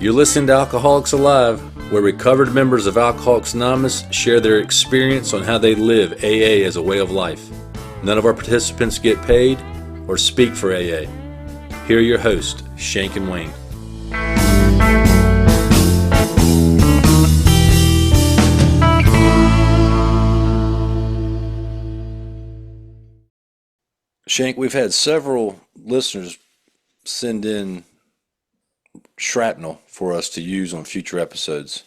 You're listening to Alcoholics Alive, where recovered members of Alcoholics Anonymous share their experience on how they live AA as a way of life. None of our participants get paid or speak for AA. Here are your hosts, Shank and Wayne. Shank, we've had several listeners send in shrapnel for us to use on future episodes.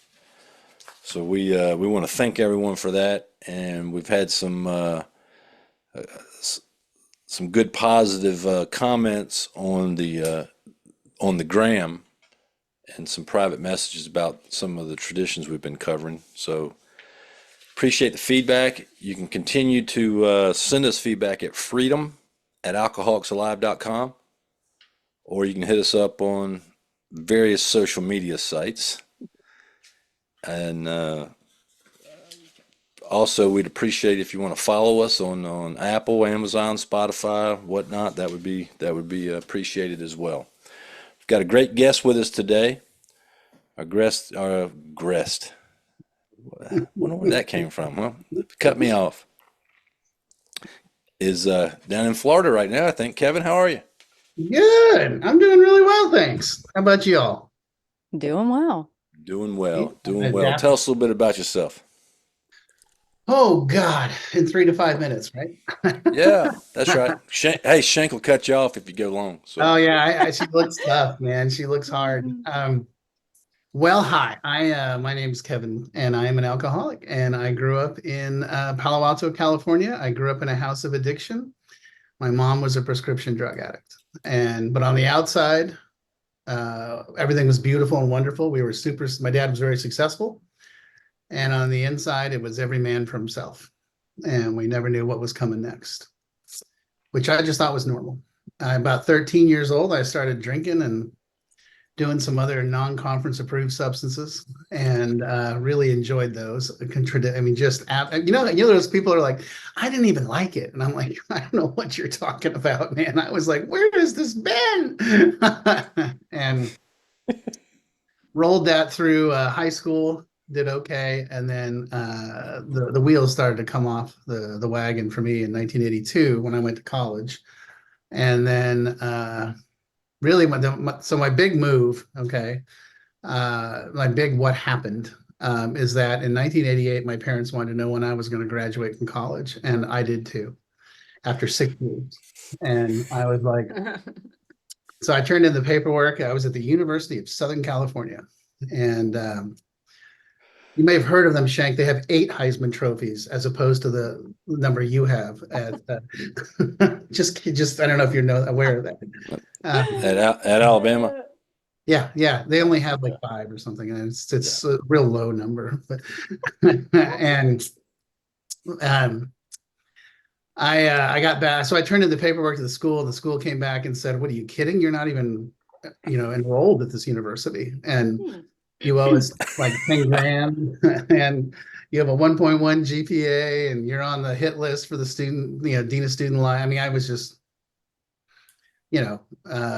So we want to thank everyone for that, and we've had some good positive comments on the gram, and some private messages about some of the traditions we've been covering. So appreciate the feedback. You can continue to send us feedback at freedom@alcoholicsalive.com, or you can hit us up on various social media sites. And also, we'd appreciate if you want to follow us on Apple, Amazon, Spotify, whatnot. That would be appreciated as well. We've got a great guest with us today. Our guest. I wonder where that came from. Well, cut me off. Is down in Florida right now, I think. Kevin, how are you? Good. I'm doing really well, thanks. How about you all? Doing well. Doing well. Tell us a little bit about yourself. Oh, God. In 3 to 5 minutes, right? Yeah, that's right. Shank will cut you off if you go long. So. Oh, yeah. She looks tough, man. She looks hard. Well, hi. My name is Kevin, and I am an alcoholic, and I grew up in Palo Alto, California. I grew up in a house of addiction. My mom was a prescription drug addict, but on the outside, everything was beautiful and wonderful. My dad was very successful, and on the inside, it was every man for himself, and we never knew what was coming next, which I just thought was normal. About 13 years old, I started drinking and doing some other non-conference approved substances, and really enjoyed those. Those people are like, I didn't even like it. And I'm like, I don't know what you're talking about, man. I was like, where has this been? And rolled that through high school, did okay. And then the wheels started to come off the wagon for me in 1982 when I went to college. And then really, my big move, my big what happened is that in 1988, my parents wanted to know when I was going to graduate from college, and I did too, after 6 years. And I was like, so I turned in the paperwork. I was at the University of Southern California, and you may have heard of them, Shank. They have 8 Heisman trophies as opposed to the number you have. Just I don't know if you're aware of that. At Alabama. Yeah. They only have like 5 or something, and it's a real low number. But and I got back, so I turned in the paperwork to the school. The school came back and said, "What are you kidding? You're not even, enrolled at this university, and you owe us like 10 grand, and you have a 1.1 GPA, and you're on the hit list for the student, Dean of Student Life." I mean, I was just,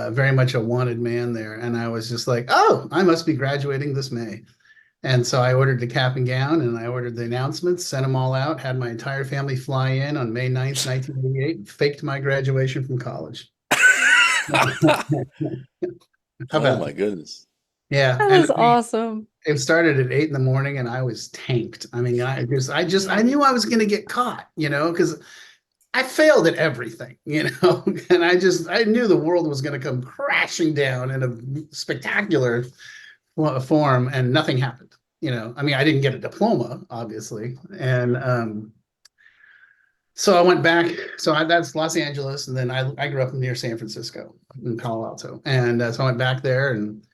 very much a wanted man there. And I was just like, oh, I must be graduating this May. And so I ordered the cap and gown, and I ordered the announcements, sent them all out, had my entire family fly in on May 9th, 1988, faked my graduation from college. Oh my goodness. Yeah. That was awesome. It started at 8 a.m, and I was tanked. I mean, I knew I was going to get caught, because I failed at everything, and I knew the world was going to come crashing down in a spectacular form, and nothing happened. I mean, I didn't get a diploma, obviously. And so I went back. That's Los Angeles. And then I grew up near San Francisco in Palo Alto. And so I went back there and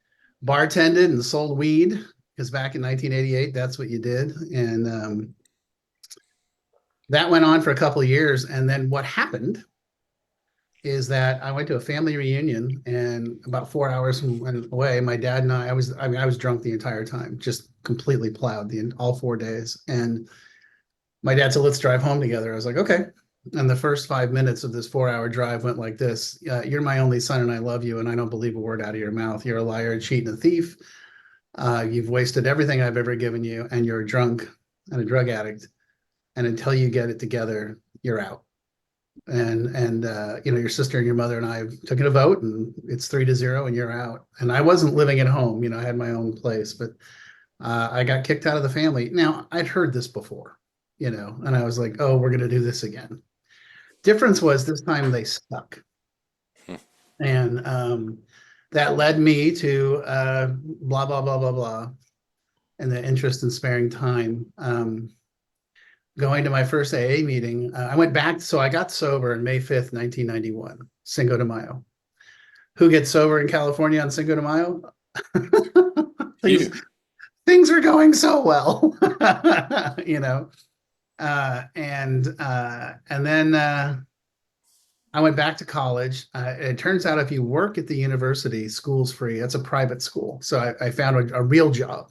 bartended and sold weed, because back in 1988, that's what you did. And that went on for a couple of years. And then what happened is that I went to a family reunion, and about 4 hours away, my dad and I was drunk the entire time, just completely plowed all 4 days. And my dad said, let's drive home together. I was like, okay. And the first 5 minutes of this 4-hour drive went like this. You're my only son, and I love you, and I don't believe a word out of your mouth. You're a liar, a cheat, and a thief. You've wasted everything I've ever given you, and you're a drunk and a drug addict. And until you get it together, you're out. And your sister and your mother and I took a vote, and it's 3-0, and you're out. And I wasn't living at home, I had my own place, but I got kicked out of the family. Now, I'd heard this before, and I was like, oh, we're going to do this again. Difference was this time they stuck. And that led me to blah, blah, blah, blah, blah, and the interest in sparing time. Going to my first AA meeting, I went back. So I got sober on May 5th, 1991, Cinco de Mayo. Who gets sober in California on Cinco de Mayo? Things are going so well, and then I went back to college. It turns out if you work at the university, school's free. It's a private school. So I found a real job,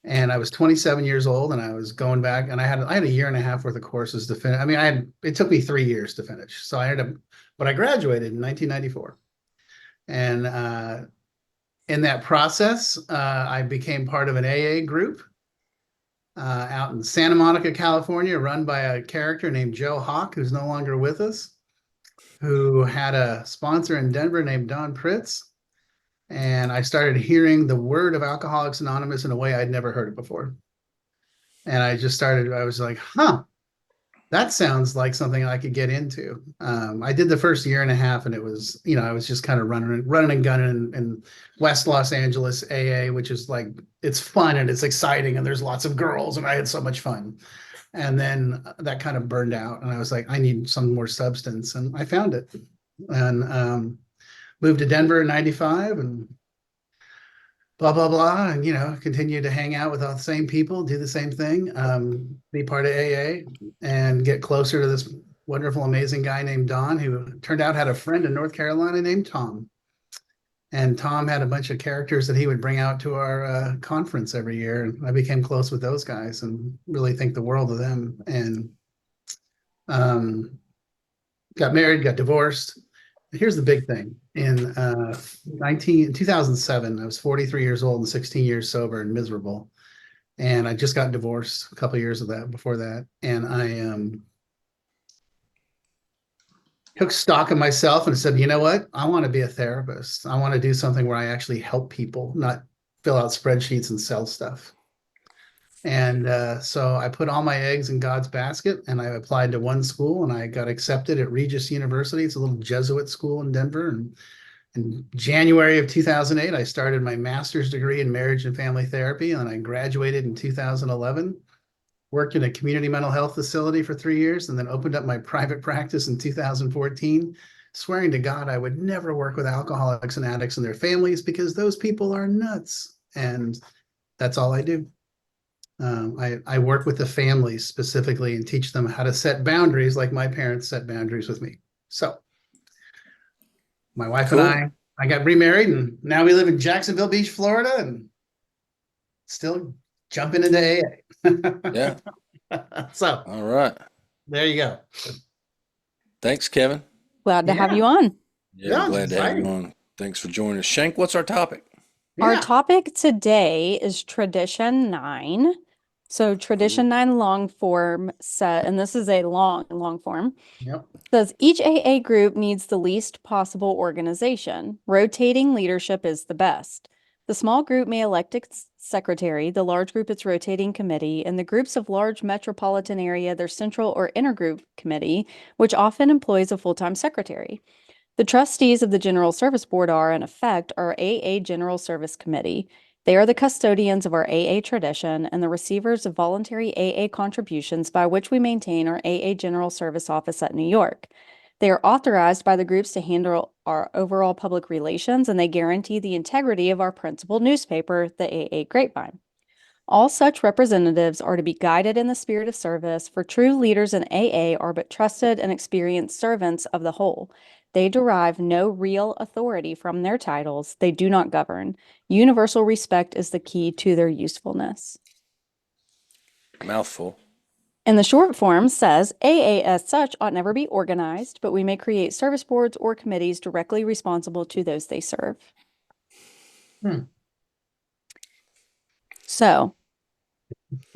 and I was 27 years old, and I was going back, and I had a year and a half worth of courses to finish. I mean, it took me 3 years to finish. So but I graduated in 1994. And in that process, I became part of an AA group out in Santa Monica, California, run by a character named Joe Hawk, who's no longer with us, who had a sponsor in Denver named Don Pritz. And I started hearing the word of Alcoholics Anonymous in a way I'd never heard it before. And I was like, that sounds like something I could get into. I did the first year and a half, and it was, I was just kind of running and gunning in West Los Angeles AA, which is like, it's fun and it's exciting and there's lots of girls and I had so much fun. And then that kind of burned out, and I was like, I need some more substance, and I found it. And moved to Denver in 95 and blah, blah, blah. And, continue to hang out with all the same people, do the same thing, be part of AA and get closer to this wonderful, amazing guy named Don, who turned out had a friend in North Carolina named Tom. And Tom had a bunch of characters that he would bring out to our conference every year. And I became close with those guys and really think the world of them. And got married, got divorced. Here's the big thing. In 2007, I was 43 years old and 16 years sober and miserable. And I just got divorced a couple of years before that. And I took stock of myself and said, you know what? I want to be a therapist. I want to do something where I actually help people, not fill out spreadsheets and sell stuff. And so I put all my eggs in God's basket, and I applied to one school, and I got accepted at Regis University. It's a little Jesuit school in Denver. And in January of 2008, I started my master's degree in marriage and family therapy, and I graduated in 2011, worked in a community mental health facility for 3 years, and then opened up my private practice in 2014, swearing to God I would never work with alcoholics and addicts and their families because those people are nuts. And that's all I do. I work with the families specifically and teach them how to set boundaries like my parents set boundaries with me. So my wife Cool. and I got remarried, and now we live in Jacksonville Beach, Florida, and still jumping into AA. Yeah. So All right. there you go. Thanks, Kevin. Glad to have Yeah. you on. Yeah, Yeah, I'm glad it's to have you exciting. on. Thanks for joining us. Shank, what's our topic? Our Yeah. topic today is Tradition 9. So Tradition 9 long form set, and this is a long form, Yep. says each AA group needs the least possible organization. Rotating leadership is the best. The small group may elect its secretary, the large group its rotating committee, and the groups of large metropolitan area their central or intergroup committee, which often employs a full-time secretary. The trustees of the General Service Board are, in effect, our AA General Service Committee. They are the custodians of our AA tradition and the receivers of voluntary AA contributions by which we maintain our AA General Service Office at New York. They are authorized by the groups to handle our overall public relations, and they guarantee the integrity of our principal newspaper, the AA Grapevine. All such representatives are to be guided in the spirit of service, for true leaders in AA are but trusted and experienced servants of the whole. They derive no real authority from their titles. They do not govern. Universal respect is the key to their usefulness. Mouthful. And the short form says, AA as such ought never be organized, but we may create service boards or committees directly responsible to those they serve. So,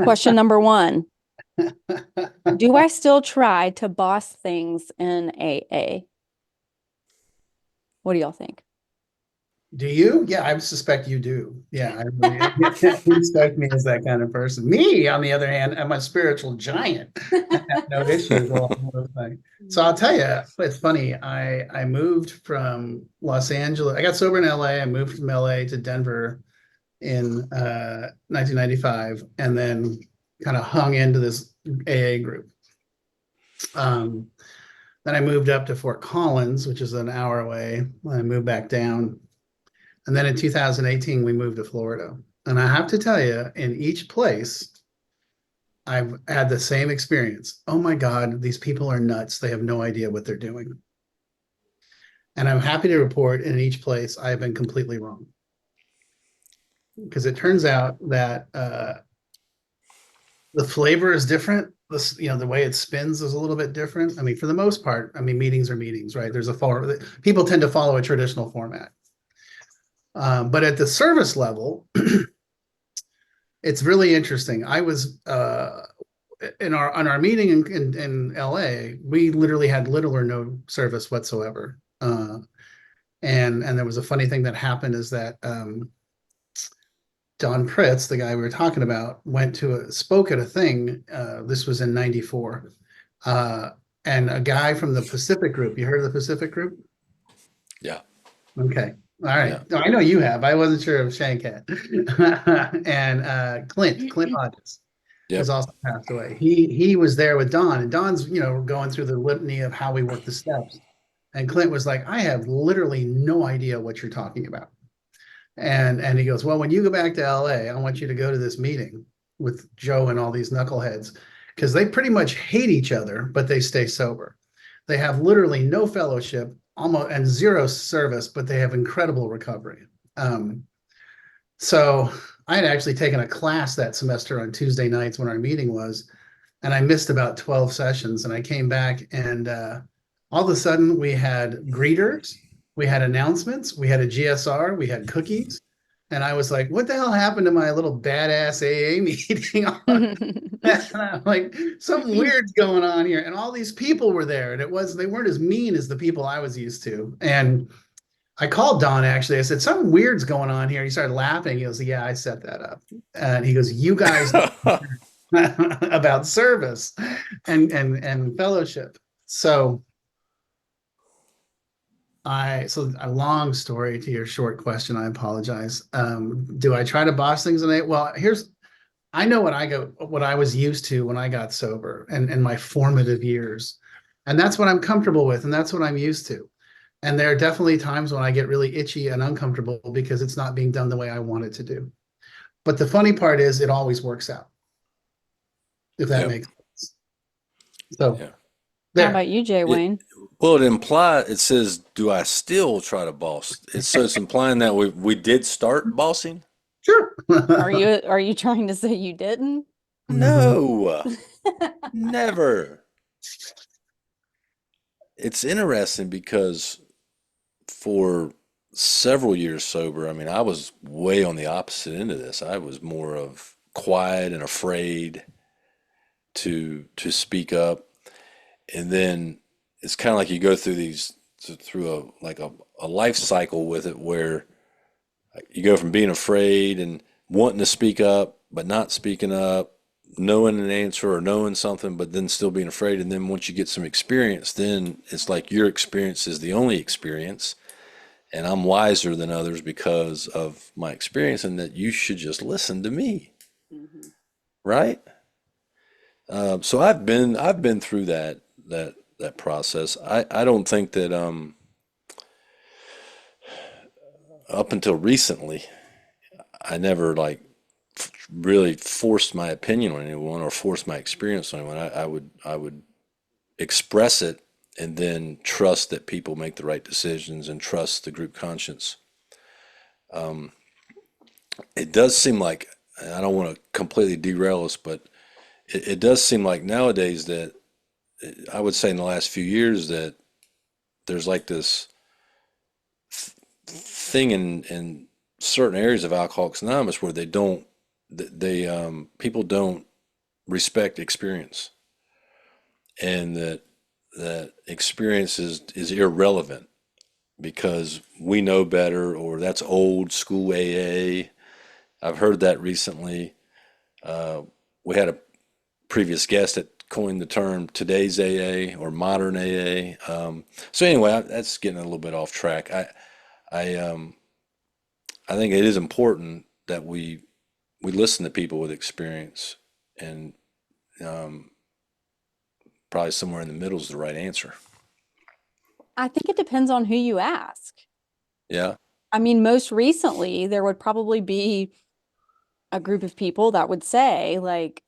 question number 1. Do I still try to boss things in AA? What do y'all think? Do you? Yeah, I suspect you do. Yeah, I really, you strike me as that kind of person. Me, on the other hand, I'm a spiritual giant. I have no issues with all those things. So I'll tell you, it's funny. I moved from Los Angeles. I got sober in LA. I moved from LA to Denver in 1995, and then kind of hung into this AA group. Then I moved up to Fort Collins, which is an hour away. I moved back down. And then in 2018, we moved to Florida. And I have to tell you, in each place, I've had the same experience. Oh my God, these people are nuts. They have no idea what they're doing. And I'm happy to report in each place, I have been completely wrong. Because it turns out that the flavor is different. The way it spins is a little bit different. I mean, for the most part, I mean, meetings are meetings, right? There's people tend to follow a traditional format. But at the service level, it's really interesting. I was on our meeting in LA, we literally had little or no service whatsoever. And there was a funny thing that happened is that Don Pritz, the guy we were talking about, spoke at a thing. This was in '94, and a guy from the Pacific Group. You heard of the Pacific Group? Yeah. Okay. All right. Yeah. No, I know you have. I wasn't sure if Shank had. And Clint Hodges has also passed away. He was there with Don, and Don's going through the litany of how we work the steps. And Clint was like, I have literally no idea what you're talking about. And he goes, well, when you go back to LA, I want you to go to this meeting with Joe and all these knuckleheads, because they pretty much hate each other, but they stay sober. They have literally no fellowship, almost, and zero service, but they have incredible recovery. So I had actually taken a class that semester on Tuesday nights when our meeting was, and I missed about 12 sessions. And I came back, and all of a sudden we had greeters, we had announcements, we had a GSR, we had cookies. And I was like, what the hell happened to my little badass AA meeting? And I'm like, something weird's going on here. And all these people were there, and they weren't as mean as the people I was used to. And I called Don, actually. I said, something weird's going on here. He started laughing. He goes, yeah, I set that up. And he goes, you guys about service and fellowship. So a long story to your short question. I apologize. Do I try to boss things in it? Well, I know what I was used to when I got sober and my formative years. And that's what I'm comfortable with. And that's what I'm used to. And there are definitely times when I get really itchy and uncomfortable because it's not being done the way I want it to do. But the funny part is it always works out. If that makes sense. So How about you, Jay Wayne? Well, it says, do I still try to boss? It's implying that we did start bossing? Sure. Are you trying to say you didn't? No, never. It's interesting because for several years sober, I mean, I was way on the opposite end of this. I was more of quiet and afraid to speak up. And then it's kind of like you go through a life cycle with it, where you go from being afraid and wanting to speak up but not speaking up, knowing an answer or knowing something but then still being afraid. And then once you get some experience, then it's like your experience is the only experience, and I'm wiser than others because of my experience, and that you should just listen to me. Right? So I've been through that process. I don't think that up until recently, I never really forced my opinion on anyone or forced my experience on anyone. I would express it and then trust that people make the right decisions and trust the group conscience. It does seem like, and I don't want to completely derail us, but it does seem like nowadays that, I would say in the last few years, that there's like this thing in certain areas of Alcoholics Anonymous where they don't people don't respect experience, and that experience is irrelevant because we know better, or that's old school AA. I've heard that recently. We had a previous guest that coined the term today's AA or modern AA. So anyway, that's getting a little bit off track. I I think it is important that we listen to people with experience, and um, probably somewhere in the middle is the right answer. I think it depends on who you ask. Yeah, I mean, most recently, there would probably be a group of people that would say, like,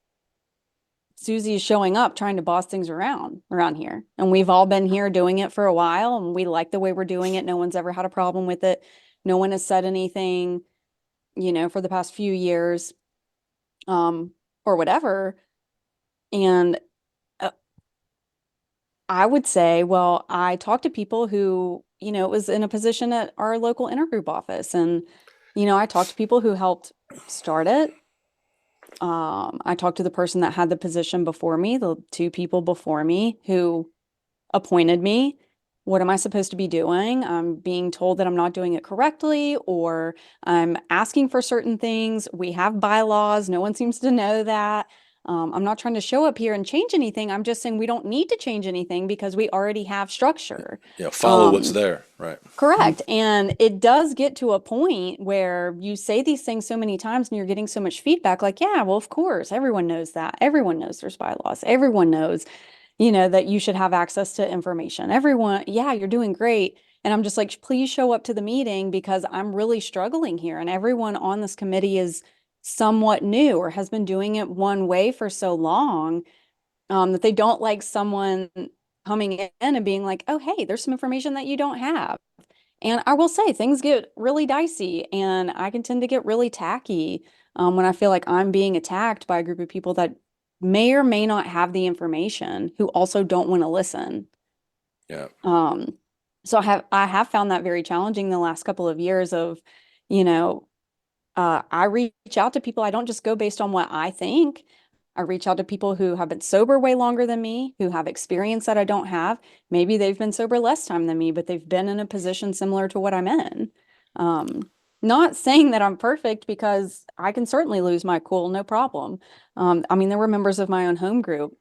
Susie is showing up trying to boss things around here. And we've all been here doing it for a while, and we like the way we're doing it. No one's ever had a problem with it. No one has said anything, for the past few years, um, or whatever. And uh, I would say, well, I talked to people who, was in a position at our local intergroup office. And, I talked to people who helped start it. I talked to the person that had the position before me, the two people before me who appointed me. What am I supposed to be doing? I'm being told that I'm not doing it correctly, or I'm asking for certain things. We have bylaws. No one seems to know that. I'm not trying to show up here and change anything. I'm just saying we don't need to change anything because we already have structure. yeah. Follow what's there, right? Correct. And it does get to a point where you say these things so many times and you're getting so much feedback, like, yeah, well, of course, everyone knows that. Everyone knows there's bylaws. Everyone knows, that you should have access to information. Everyone, yeah, you're doing great. And I'm just like, please show up to the meeting because I'm really struggling here. And everyone on this committee is somewhat new or has been doing it one way for so long, that they don't like someone coming in and being like, oh, hey, there's some information that you don't have. And I will say things get really dicey, and I can tend to get really tacky, when I feel like I'm being attacked by a group of people that may or may not have the information, who also don't want to listen. Yeah, Um, so I have found that very challenging the last couple of years of, you know, I reach out to people. I don't just go based on what I think. I reach out to people who have been sober way longer than me, who have experience that I don't have. Maybe they've been sober less time than me, but they've been in a position similar to what I'm in. Um, Not saying that I'm perfect, because I can certainly lose my cool, no problem. I mean, there were members of my own home group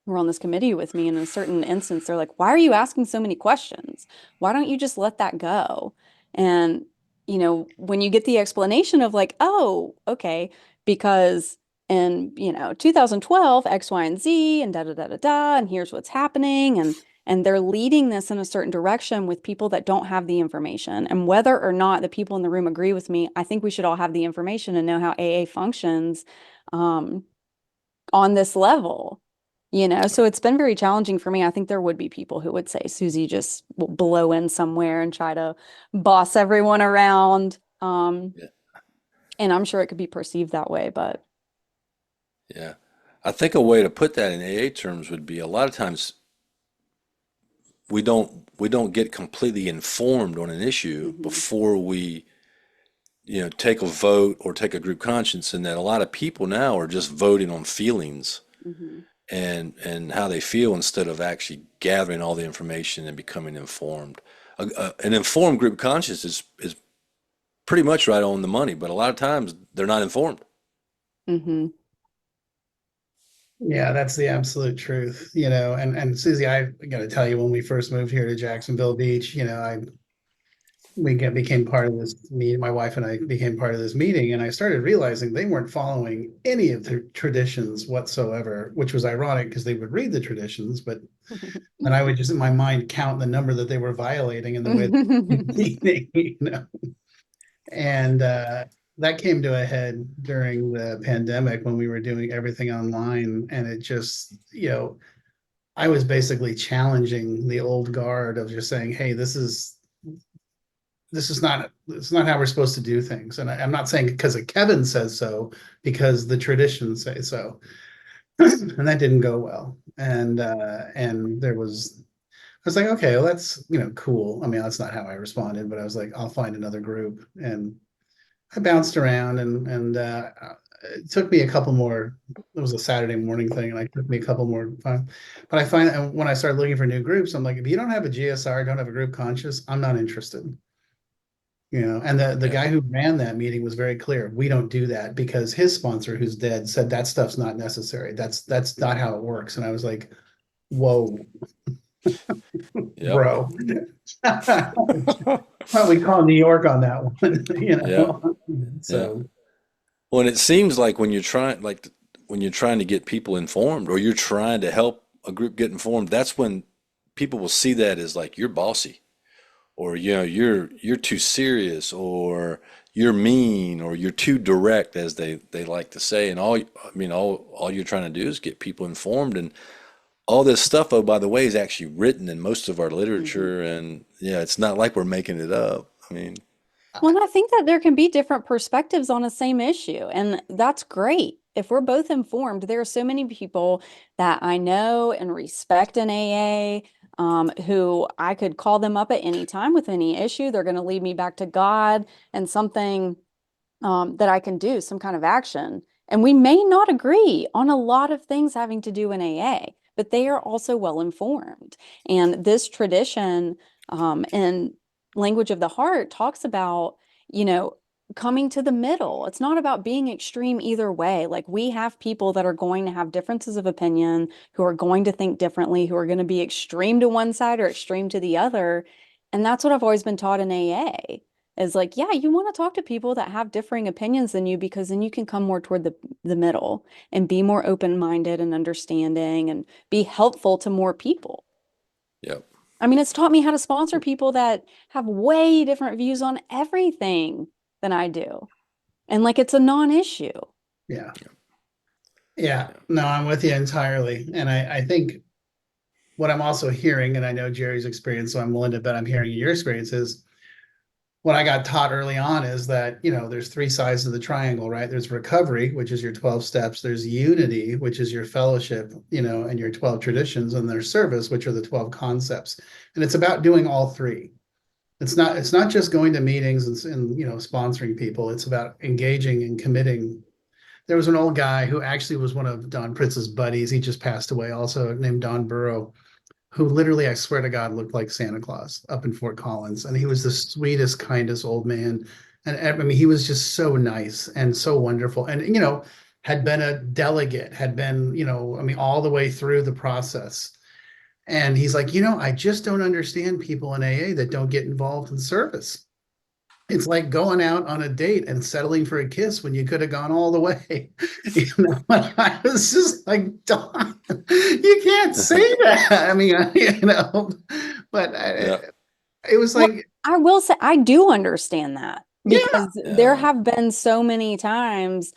who were on this committee with me, and in a certain instance, they're like, why are you asking so many questions? Why don't you just let that go? And, when you get the explanation of like, oh, okay, because in, 2012, X, Y, and Z, and da da da da da, and here's what's happening, and they're leading this in a certain direction with people that don't have the information. And whether or not the people in the room agree with me, I think we should all have the information and know how AA functions, um, on this level. So it's been very challenging for me. I think there would be people who would say Susie just will blow in somewhere and try to boss everyone around. yeah, And I'm sure it could be perceived that way, but yeah. I think a way to put that in AA terms would be a lot of times we don't get completely informed on an issue Mhm. before we take a vote or take a group conscience, and that a lot of people now are just voting on feelings Mhm. and how they feel instead of actually gathering all the information and becoming informed. An informed group conscience is pretty much right on the money, but a lot of times they're not informed. Mhm. Yeah, that's the absolute truth, and Susie, I got to tell you, when we first moved here to Jacksonville Beach, became part of this meeting. My wife and I became part of this meeting, and I started realizing they weren't following any of the traditions whatsoever, which was ironic because they would read the traditions, but then I would just in my mind count the number that they were violating in the way they were meeting. And that came to a head during the pandemic when we were doing everything online, and it just, I was basically challenging the old guard of just saying, hey, this is not how we're supposed to do things. And I'm not saying because Kevin says so, because the traditions say so. And that didn't go well. And I was like, okay, well, that's, cool. I mean, that's not how I responded, but I was like, I'll find another group. And I bounced around, and it took me a couple more. It was a Saturday morning thing, and it took me a couple more time. But I find that when I started looking for new groups, I'm like, if you don't have a GSR, don't have a group conscious, I'm not interested. And the Yeah. guy who ran that meeting was very clear. We don't do that because his sponsor, who's dead, said that stuff's not necessary. That's not how it works. And I was like, whoa, Yep. bro. Probably call New York on that one, So Well, and it seems like when you're trying to get people informed or you're trying to help a group get informed, that's when people will see that as like you're bossy or you're too serious or you're mean or you're too direct as they like to say. And all you're trying to do is get people informed and all this stuff, oh, by the way, is actually written in most of our literature and yeah, it's not like we're making it up. I mean, Well, and I think that there can be different perspectives on a same issue, and that's great. If we're both informed, there are so many people that I know and respect in AA, who I could call them up at any time with any issue. They're going to lead me back to God and something that I can do, some kind of action. And we may not agree on a lot of things having to do in AA, but they are also well informed. And this tradition in Language of the Heart talks about, coming to the middle. It's not about being extreme either way. Like we have people that are going to have differences of opinion, who are going to think differently, who are going to be extreme to one side or extreme to the other. And that's what I've always been taught in AA is like, yeah, you want to talk to people that have differing opinions than you because then you can come more toward the middle and be more open-minded and understanding and be helpful to more people. yep. I mean, it's taught me how to sponsor people that have way different views on everything than I do. And like it's a non-issue. yeah. Yeah, no, I'm with you entirely. And I think what I'm also hearing, and I know Jerry's experience, so I'm willing to bet I'm hearing your experience is what I got taught early on is that, there's three sides of the triangle, right? There's recovery, which is your 12 steps. There's unity, which is your fellowship, and your 12 traditions, and there's service, which are the 12 concepts. And it's about doing all three. It's not just going to meetings and sponsoring people. It's about engaging and committing. There was an old guy who actually was one of Don Pritz's buddies. He just passed away also, named Don Burrow, who literally, I swear to God, looked like Santa Claus up in Fort Collins. And he was the sweetest, kindest old man. And I mean, he was just so nice and so wonderful. And, had been a delegate, had been, I mean, all the way through the process. And he's like, I just don't understand people in AA that don't get involved in service. It's like going out on a date and settling for a kiss when you could have gone all the way. I was just like, Don, you can't say that. I mean, but Yeah. it was Well, like, I will say I do understand that because there Yeah. have been so many times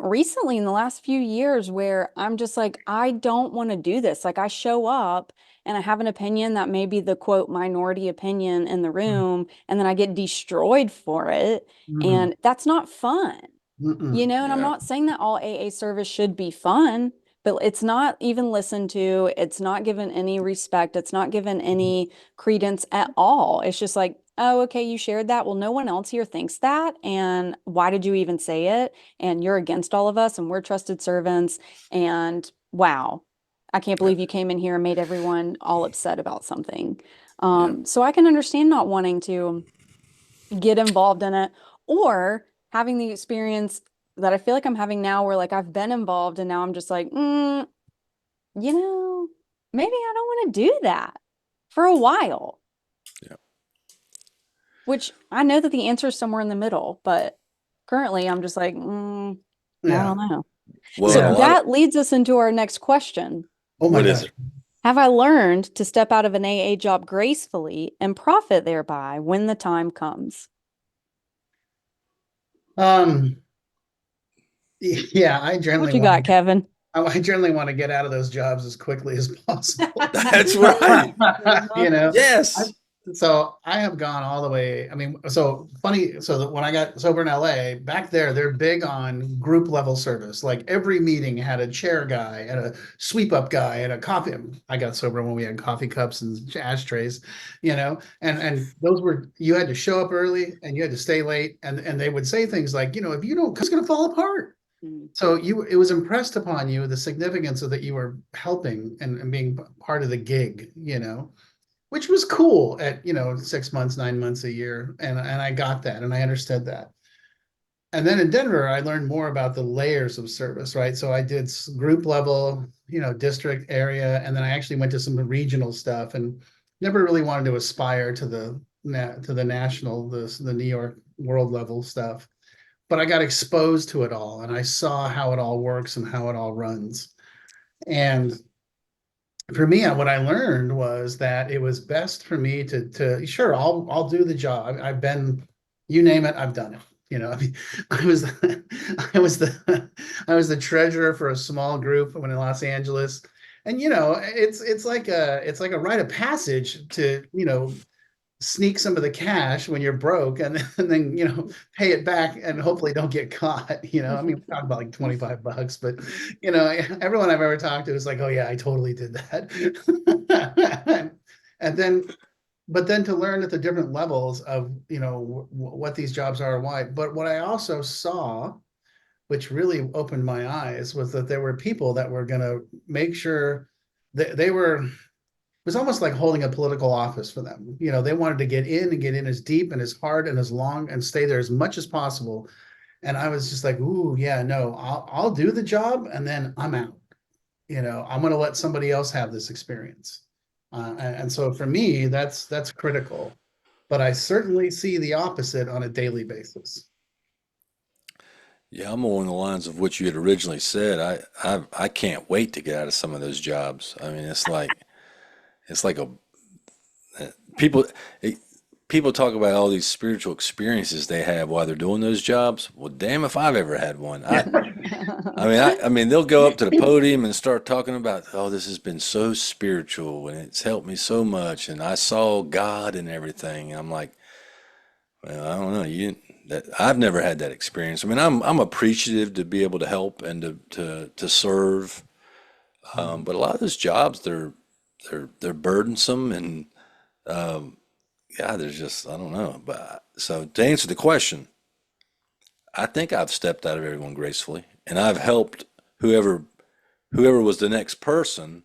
recently in the last few years where I'm just like, I don't want to do this. Like I show up and I have an opinion that may be the quote minority opinion in the room, and then I get destroyed for it. mm, And that's not fun. mm-mm. And I'm Yeah. not saying that all AA service should be fun, but it's not even listened to. It's not given any respect. It's not given any credence at all. It's just like, oh, okay, you shared that. Well, no one else here thinks that. And why did you even say it? And you're against all of us and we're trusted servants. And wow, I can't believe you came in here and made everyone all upset about something. Yeah. So I can understand not wanting to get involved in it or having the experience that I feel like I'm having now where like I've been involved and now I'm just like, you know, maybe I don't want to do that for a while. Yeah. Which I know that the answer is somewhere in the middle, but currently I'm just like, I Yeah. don't know. Well, So and a lot that leads us into our next question. Oh my what is gosh. it? Have I learned to step out of an AA job gracefully and profit thereby when the time comes? Um, yeah, I generally What you want got, Kevin? I generally want to get out of those jobs as quickly as possible. That's right. Yes. So I have gone all the way. I mean, so funny. So that when I got sober in LA, back there, they're big on group level service. Like every meeting had a chair guy and a sweep up guy and a coffee. I got sober when we had coffee cups and ashtrays, and those were, you had to show up early and you had to stay late. And they would say things like, if you don't, it's going to fall apart. Mm. So it was impressed upon you the significance of that you were helping and being part of the gig, which was cool at, 6 months, 9 months, a year. And I got that and I understood that. And then in Denver, I learned more about the layers of service, right? So I did group level, district area, and then I actually went to some regional stuff and never really wanted to aspire to the national, the New York world level stuff. But I got exposed to it all and I saw how it all works and how it all runs. And for me, what I learned was that it was best for me to sure, I'll do the job. I've been, you name it, I've done it. I mean, I was I was the treasurer for a small group when in Los Angeles. And it's like a rite of passage to, sneak some of the cash when you're broke and then pay it back and hopefully don't get caught. I mean, we talk about like $25, but everyone I've ever talked to is like, oh yeah, I totally did that. And then but then to learn at the different levels of what these jobs are and why. But what I also saw, which really opened my eyes, was that there were people that were going to make sure that they were, it was almost like holding a political office for them. They wanted to get in and get in as deep and as hard and as long and stay there as much as possible. And I was just like, ooh, yeah, no, I'll do the job and then I'm out. I'm going to let somebody else have this experience. And so for me, that's critical. But I certainly see the opposite on a daily basis. Yeah, I'm along the lines of what you had originally said. I can't wait to get out of some of those jobs. I mean, it's like a people it, people talk about all these spiritual experiences they have while they're doing those jobs. Well, damn if I've ever had one. I mean, they'll go up to the podium and start talking about, oh, this has been so spiritual and it's helped me so much, and I saw God and everything. And I'm like, well, I don't know. I've never had that experience. I mean, I'm appreciative to be able to help and to serve, but a lot of those jobs they're burdensome and yeah, there's just I don't know. But so to answer the question, I think I've stepped out of everyone gracefully, and I've helped whoever whoever was the next person.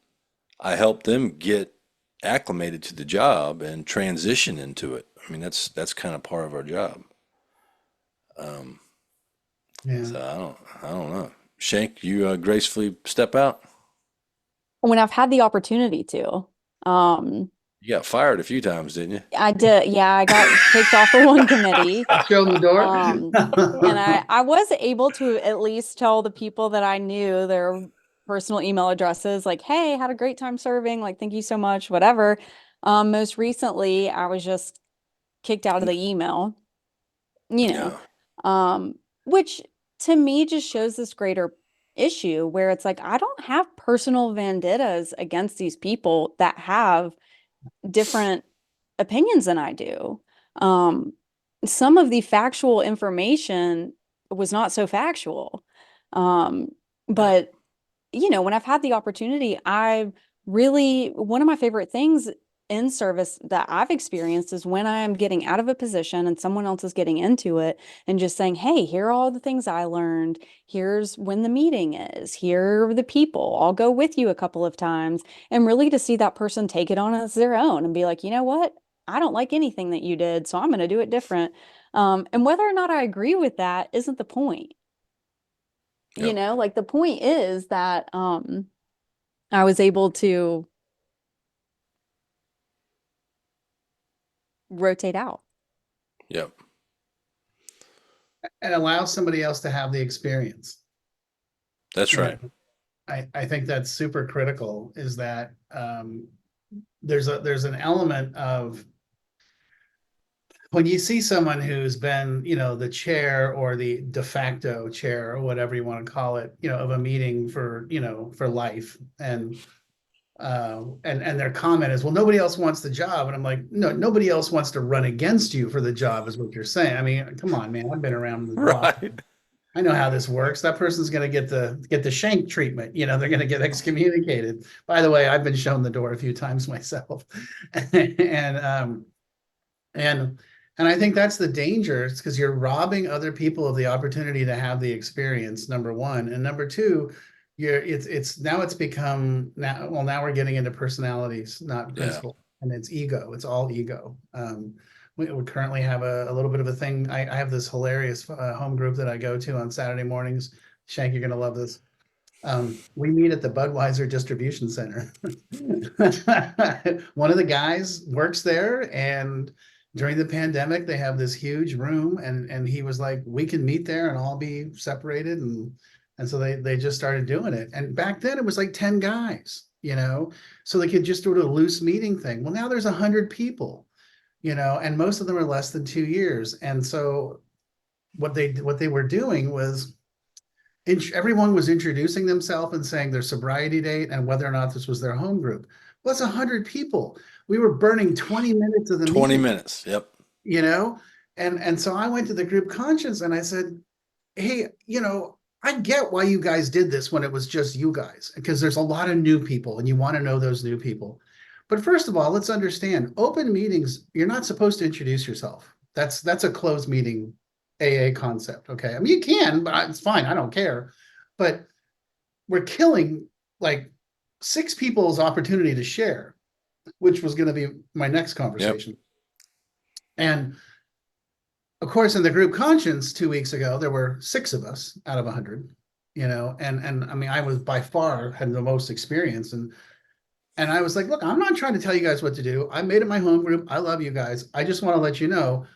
I helped them get acclimated to the job and transition into it. I mean, that's kind of part of our job. Um, Yeah. so I don't know. Shank, you gracefully step out. When I've had the opportunity to. Um, You got fired a few times, didn't you? I did, yeah, I got kicked off of one committee. Show them the door. And I was able to at least tell the people that I knew their personal email addresses, like, hey, had a great time serving, like, thank you so much, whatever. Most recently, I was just kicked out of the email, you Yeah. know, which to me just shows this greater issue where it's like, I don't have personal vendettas against these people that have different opinions than I do. Um, some of the factual information was not so factual. Um, Yeah. but when I've had the opportunity, one of my favorite things in service that I've experienced is when I am getting out of a position and someone else is getting into it and just saying, hey, here are all the things I learned. Here's when the meeting is. Here are the people. I'll go with you a couple of times. And really to see that person take it on as their own and be like, you know what? I don't like anything that you did, so I'm going to do it different. And whether or not I agree with that isn't the point. Yeah. Like the point is that I was able to rotate out. Yep. And allow somebody else to have the experience. That's You know, right. I think that's super critical is that there's an element of when you see someone who's been, the chair or the de facto chair or whatever you want to call it, of a meeting for life. And their comment is, well, nobody else wants the job. And I'm like, no, nobody else wants to run against you for the job is what you're saying. I mean, come on, man, I've been around the block. Right. I know how this works. That person's going to get the shank treatment. They're going to get excommunicated. By the way, I've been shown the door a few times myself. and um, and And I think that's the danger. It's because you're robbing other people of the opportunity to have the experience, number one. And number two, it's now it's become now we're getting into personalities, not Yeah. principle. And it's ego. It's all ego. We currently have a little bit of a thing. I have this hilarious home group that I go to on Saturday mornings. Shank, you're gonna love this. We meet at the Budweiser Distribution Center. One of the guys works there, and during the pandemic, they have this huge room, and he was like, "We can meet there and all be separated," and so they just started doing it. And back then, it was like 10 guys, so they could just do a loose meeting thing. Well, now there's 100 people, and most of them are less than 2 years. And so what they were doing was everyone was introducing themselves and saying their sobriety date and whether or not this was their home group. Well, it's 100 people. We were burning 20 minutes of the 20 meeting, minutes. Yep. And so I went to the group conscience and I said, hey, I get why you guys did this when it was just you guys, because there's a lot of new people and you want to know those new people. But first of all, let's understand, open meetings, you're not supposed to introduce yourself. That's a closed meeting AA concept. Okay. I mean, you can, but it's fine. I don't care. But we're killing like 6 people's opportunity to share, which was going to be my next conversation. Yep. And of course, in the group conscience 2 weeks ago, there were 6 of us out of 100, and I mean, I was by far had the most experience. And I was like, look, I'm not trying to tell you guys what to do. I made it my home group. I love you guys. I just want to let you know,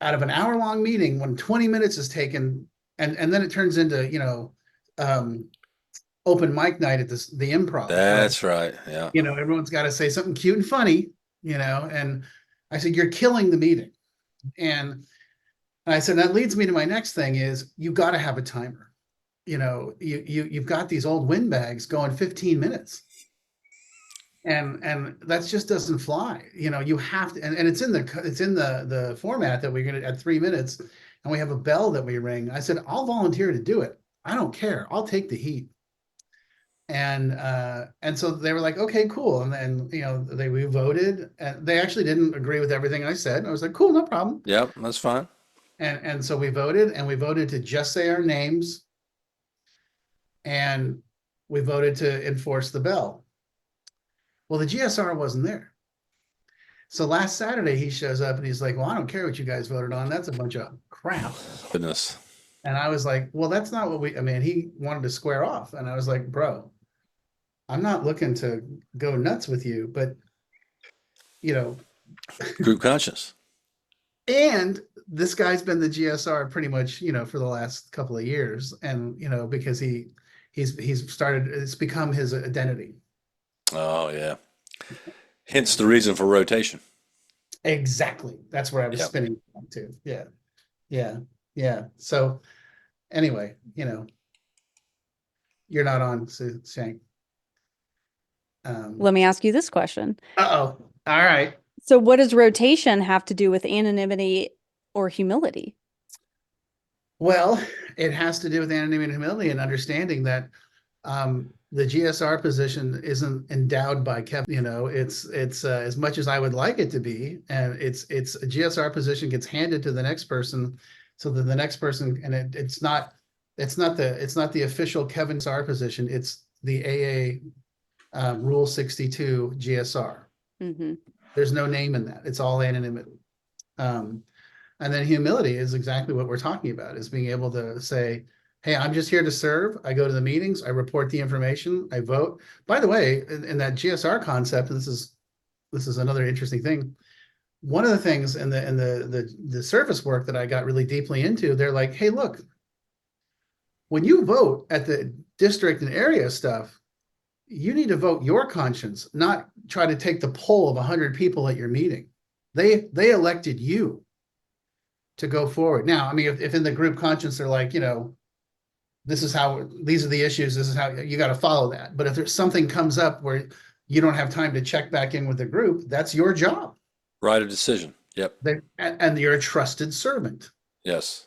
out of an hour-long meeting, when 20 minutes is taken, and then it turns into, open mic night at the Improv. That's right. Yeah. Everyone's got to say something cute and funny, and I said, you're killing the meeting. And I said, that leads me to my next thing is you got to have a timer. You've got these old windbags going 15 minutes. And that just doesn't fly. You have to, and it's in the format that we're going to at 3 minutes, and we have a bell that we ring. I said, I'll volunteer to do it. I don't care. I'll take the heat. And so they were like, okay, cool. And then, we voted, and they actually didn't agree with everything I said. I was like, cool, no problem. Yep, that's fine. And so we voted to just say our names, and we voted to enforce the bell. Well, the GSR wasn't there. So last Saturday he shows up and he's like, well, I don't care what you guys voted on. That's a bunch of crap. Goodness. And I was like, well, that's not what he wanted to square off. And I was like, bro, I'm not looking to go nuts with you, but group conscience. And this guy's been the GSR pretty much, for the last couple of years. And, because he's started, it's become his identity. Oh, yeah. Hence the reason for rotation. Exactly. That's where I was spinning to. Yeah. Yeah. Yeah. So anyway, you're not on, Shank. Let me ask you this question. All right. So what does rotation have to do with anonymity or humility? Well, it has to do with anonymity and humility and understanding that the GSR position isn't endowed by Kevin. It's as much as I would like it to be, and it's a GSR position gets handed to the next person, so that the next person, and it's not the official Kevin SR position. It's the AA Rule 62 GSR. Mm-hmm. There's no name in that. It's all anonymity. And then humility is exactly what we're talking about, is being able to say, hey, I'm just here to serve. I go to the meetings, I report the information, I vote. By the way, in that GSR concept, and this is another interesting thing. One of the things in the service work that I got really deeply into, they're like, hey, look, when you vote at the district and area stuff, you need to vote your conscience, not try to take the poll of 100 people at your meeting. They elected you to go forward. Now, I mean, if in the group conscience, they're like, these are the issues, this is how you got to follow that. But if there's something comes up where you don't have time to check back in with the group, that's your job. Right, a decision. Yep. And you're a trusted servant. Yes.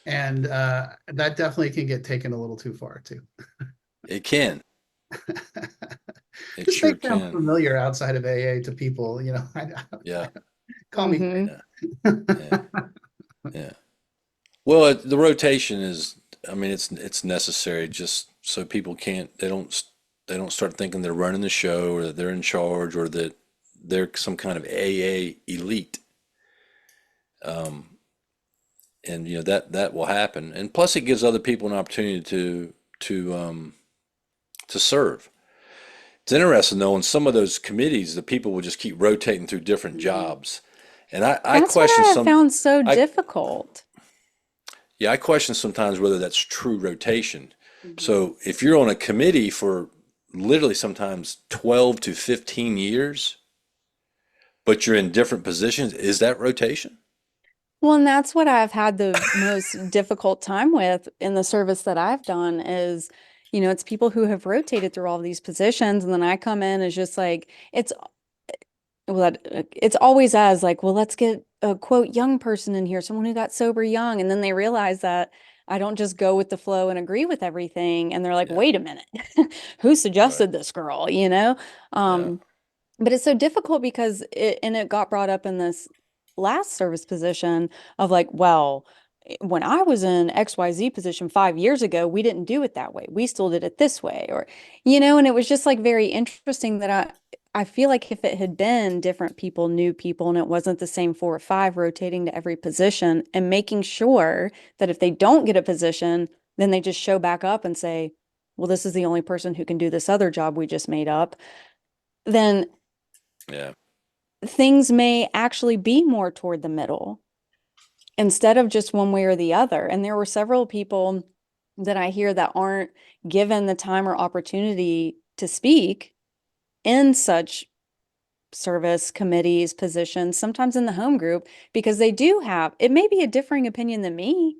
And that definitely can get taken a little too far too. It can. It Just sure make them can. familiar outside of AA to people, Yeah. Call me. Mhm. Yeah. Yeah. Well, the rotation is, I mean, it's necessary just so people can't, they don't start thinking they're running the show or that they're in charge or that they're some kind of AA elite. Um, and you know that will happen. And plus, it gives other people an opportunity to serve. It's interesting though, in some of those committees, the people will just keep rotating through different jobs. And I That's what question I have some, found so I difficult. yeah, I question sometimes whether that's true rotation. Mhm. So if you're on a committee for literally sometimes 12 to 15 years, but you're in different positions, is that rotation? Well, and that's what I've had the most difficult time with in the service that I've done is, it's people who have rotated through all these positions, and then I come in as just like it's always as like, well, let's get a quote young person in here, someone who got sober young, and then they realize that I don't just go with the flow and agree with everything, and they're like, Yeah, wait a minute, who right. suggested this girl, Yeah, But it's so difficult because it got brought up in this last service position of like, well, when I was in XYZ position 5 years ago, we didn't do it that way. We still did it this way, and it was just like very interesting that I feel like if it had been different people, new people, and it wasn't the same 4 or 5 rotating to every position and making sure that if they don't get a position, then they just show back up and say, well, this is the only person who can do this other job we just made up, then yeah, things may actually be more toward the middle instead of just one way or the other. And there were several people that I hear that aren't given the time or opportunity to speak in such service committees, positions, sometimes in the home group, because they do have, it may be a differing opinion than me,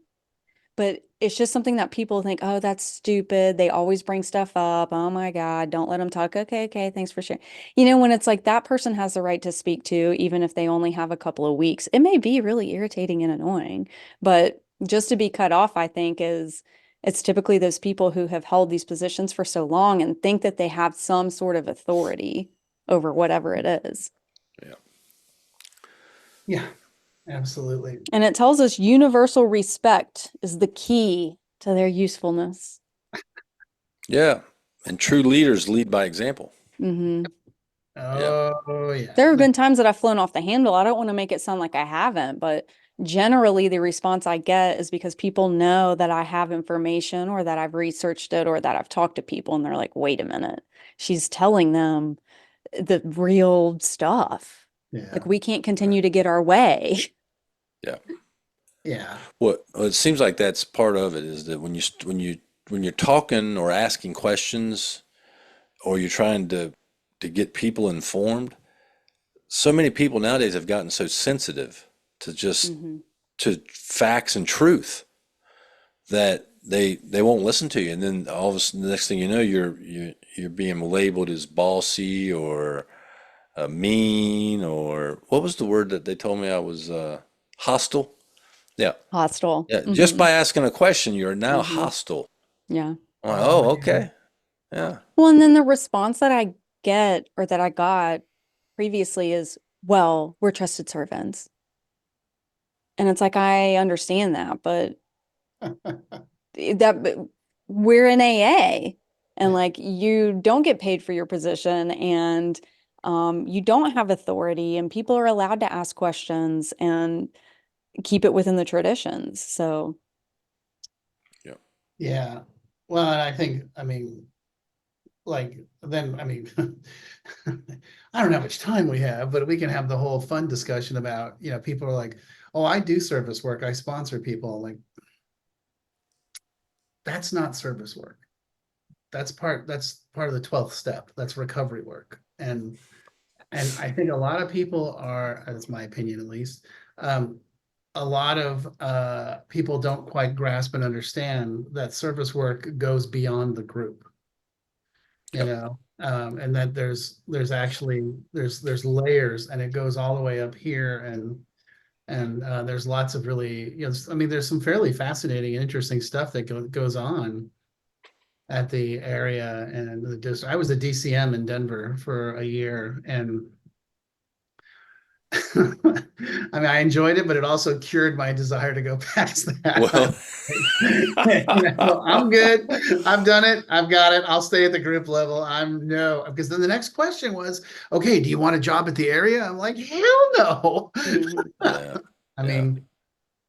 but it's just something that people think, oh, that's stupid. They always bring stuff up. Oh my God, don't let them talk. Okay, okay, thanks for sharing. When it's like that person has the right to speak to, even if they only have a couple of weeks, it may be really irritating and annoying. But just to be cut off, I think it's typically those people who have held these positions for so long and think that they have some sort of authority over whatever it is. yeah. Yeah, absolutely. And it tells us universal respect is the key to their usefulness. Yeah. And true leaders lead by example. Hmm. Yeah. Oh yeah. There have been times that I've flown off the handle. I don't want to make it sound like I haven't, but generally the response I get is because people know that I have information or that I've researched it or that I've talked to people and they're like, wait a minute, she's telling them the real stuff. Like Yeah. we can't Right. continue to get our way. Yeah. Yeah. Well, it seems like that's part of it is that when you're talking or asking questions or you're trying to get people informed, so many people nowadays have gotten so sensitive to just Hmm. to facts and truth that they won't listen to you, and then all of a sudden, the next thing you know, you're being labeled as bossy or mean or what was the word that they told me I was hostile? Yeah, Hostile. yeah. Just Hmm. by asking a question, you're now Hmm. hostile. Yeah. I'm like, Oh oh, yeah. okay, yeah, Well, and then the response that I get or that I got previously is, well, we're trusted servants. And it's like, I understand that, but that we're in AA and Yeah. like you don't get paid for your position and you don't have authority and people are allowed to ask questions and keep it within the traditions. So, yeah, Yeah. Well, and I think, I mean, like then, I mean, I don't know how much time we have, but we can have the whole fun discussion about, people are like, oh, I do service work. I sponsor people. Like, that's not service work. That's part of the 12th step. That's recovery work. And I think a lot of people are, that's my opinion at least, um, a lot of people don't quite grasp and understand that service work goes beyond the group, yeah, and that there's actually there's layers and it goes all the way up here and there's lots of really, I mean, there's some fairly fascinating and interesting stuff that goes on at the area and the district. I was a DCM in Denver for a year, and I mean, I enjoyed it, but it also cured my desire to go past that. Well, I'm good. I've done it. I've got it. I'll stay at the group level. I'm no, because then the next question was, okay, do you want a job at the area? I'm like, hell no. Mhm. yeah, I yeah, mean,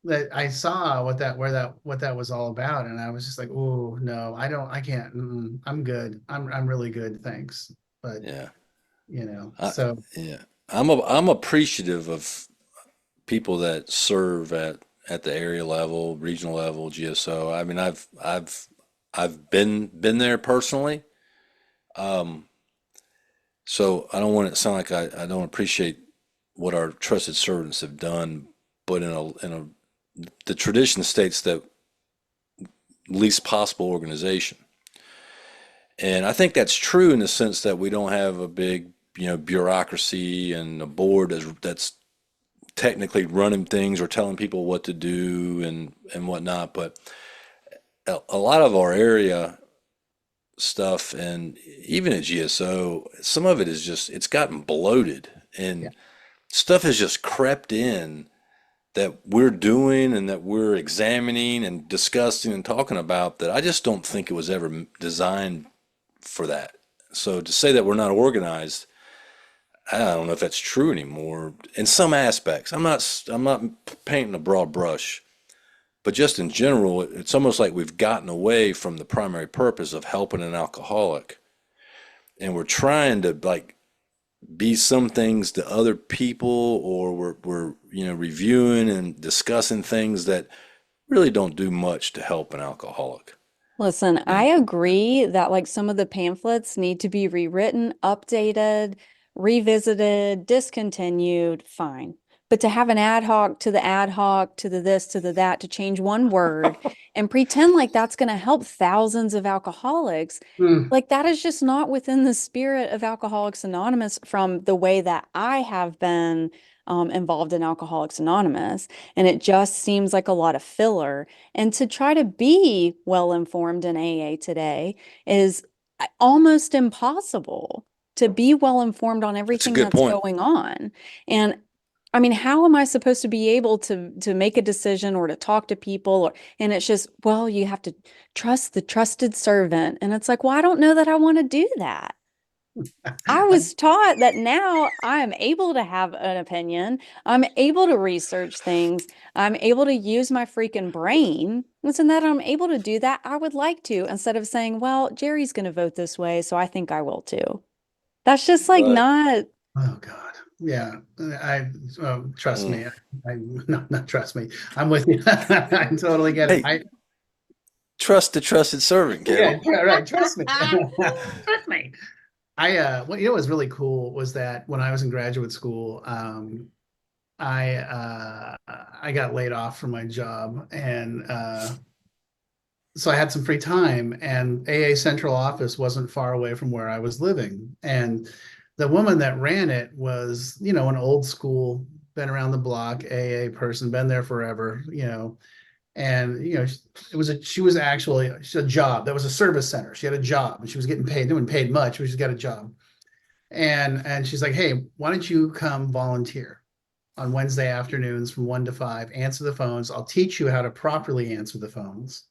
that I saw what that was all about, and I was just like, oh no, I can't. I'm good. I'm really good, thanks. But yeah. I, so yeah. I'm appreciative of people that serve at the area level, regional level, GSO. I mean, I've been there personally. Um, so I don't want it to sound like I don't appreciate what our trusted servants have done, but in a the tradition states that least possible organization. And I think that's true in the sense that we don't have a big, bureaucracy and a board that's technically running things or telling people what to do and whatnot. But a lot of our area stuff and even at GSO, some of it is just it's gotten bloated yeah. and stuff has just crept in that we're doing and that we're examining and discussing and talking about that I just don't think it was ever designed for that. So to say that we're not organized, I don't know if that's true anymore in some aspects. I'm not painting a broad brush, but just in general, it's almost like we've gotten away from the primary purpose of helping an alcoholic, and we're trying to like be some things to other people, or we're reviewing and discussing things that really don't do much to help an alcoholic. Listen, I And agree that like some of the pamphlets need to be rewritten, updated, revisited, discontinued, fine. But to have an ad hoc to the this to the that to change one word and pretend like that's going to help thousands of alcoholics, Hmm. like that is just not within the spirit of Alcoholics Anonymous from the way that I have been involved in Alcoholics Anonymous. And it just seems like a lot of filler. And to try to be well informed in AA today is almost impossible to be well informed on that's a everything good that's point. going on. And I mean, how am I supposed to be able to make a decision or to talk to people and it's just, well, you have to trust the trusted servant. And it's like, well, I don't know that I want to do that. I was taught that now I'm able to have an opinion. I'm able to research things. I'm able to use my freaking brain. Listen, that I'm able to do that. I would like to, instead of saying, well, Jerry's going to vote this way, so I think I will too. That's just like Right. not, Oh God. Yeah. I trust Mm. me. I not trust me. I'm with you. I totally get it. Hey, trust the trusted servant, Yeah, Carol. right. Trust me. Trust me. What was really cool was that when I was in graduate school, I got laid off from my job, and so I had some free time, and AA Central Office wasn't far away from where I was living. And the woman that ran it was, an old school, been around the block AA person, been there forever, and it was she was actually a job that was a service center. She had a job and she was getting paid, didn't paid much, but she's got a job. And she's like, hey, why don't you come volunteer on Wednesday afternoons from 1 to 5, answer the phones. I'll teach you how to properly answer the phones,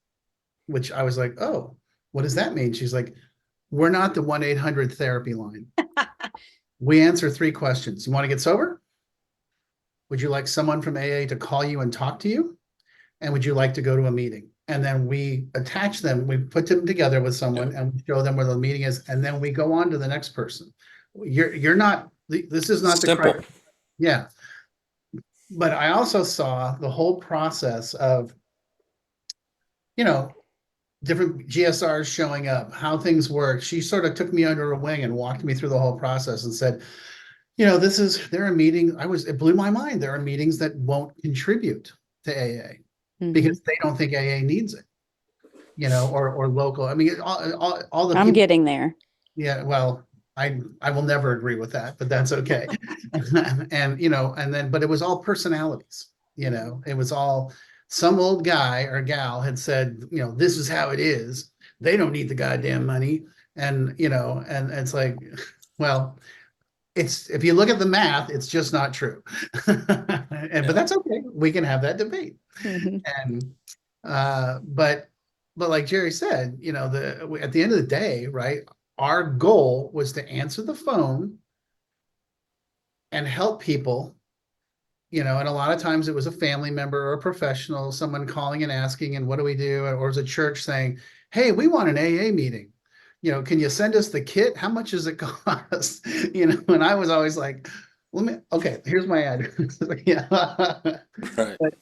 which I was like, oh, what does that mean? She's like, we're not the 1-800 therapy line. We answer 3 questions. You want to get sober? Would you like someone from AA to call you and talk to you? And would you like to go to a meeting? And then we attach them, we put them together with Yeah. someone and we show them where the meeting is, and then we go on to the next person. You're not, this is not the Simple. criteria. Yeah. But I also saw the whole process of, you know, different GSRs showing up, how things work. She sort of took me under her wing and walked me through the whole process and said, there are meetings. It blew my mind. There are meetings that won't contribute to AA Mhm. because they don't think AA needs it, or local. I mean, all the I'm people. getting there. Yeah, well, I will never agree with that, but that's okay. But it was all personalities. It was all some old guy or gal had said, this is how it is. They don't need the goddamn money, and it's like, well, it's if you look at the math, it's just not true. But that's okay. We can have that debate. Mhm. And but like Jerry said, at the end of the day, right? Our goal was to answer the phone and help people, and a lot of times it was a family member or a professional, someone calling and asking, and what do we do? Or it was a church saying, hey, we want an AA meeting. Can you send us the kit? How much does it cost? And I was always like, okay, here's my address. Yeah. Right. But,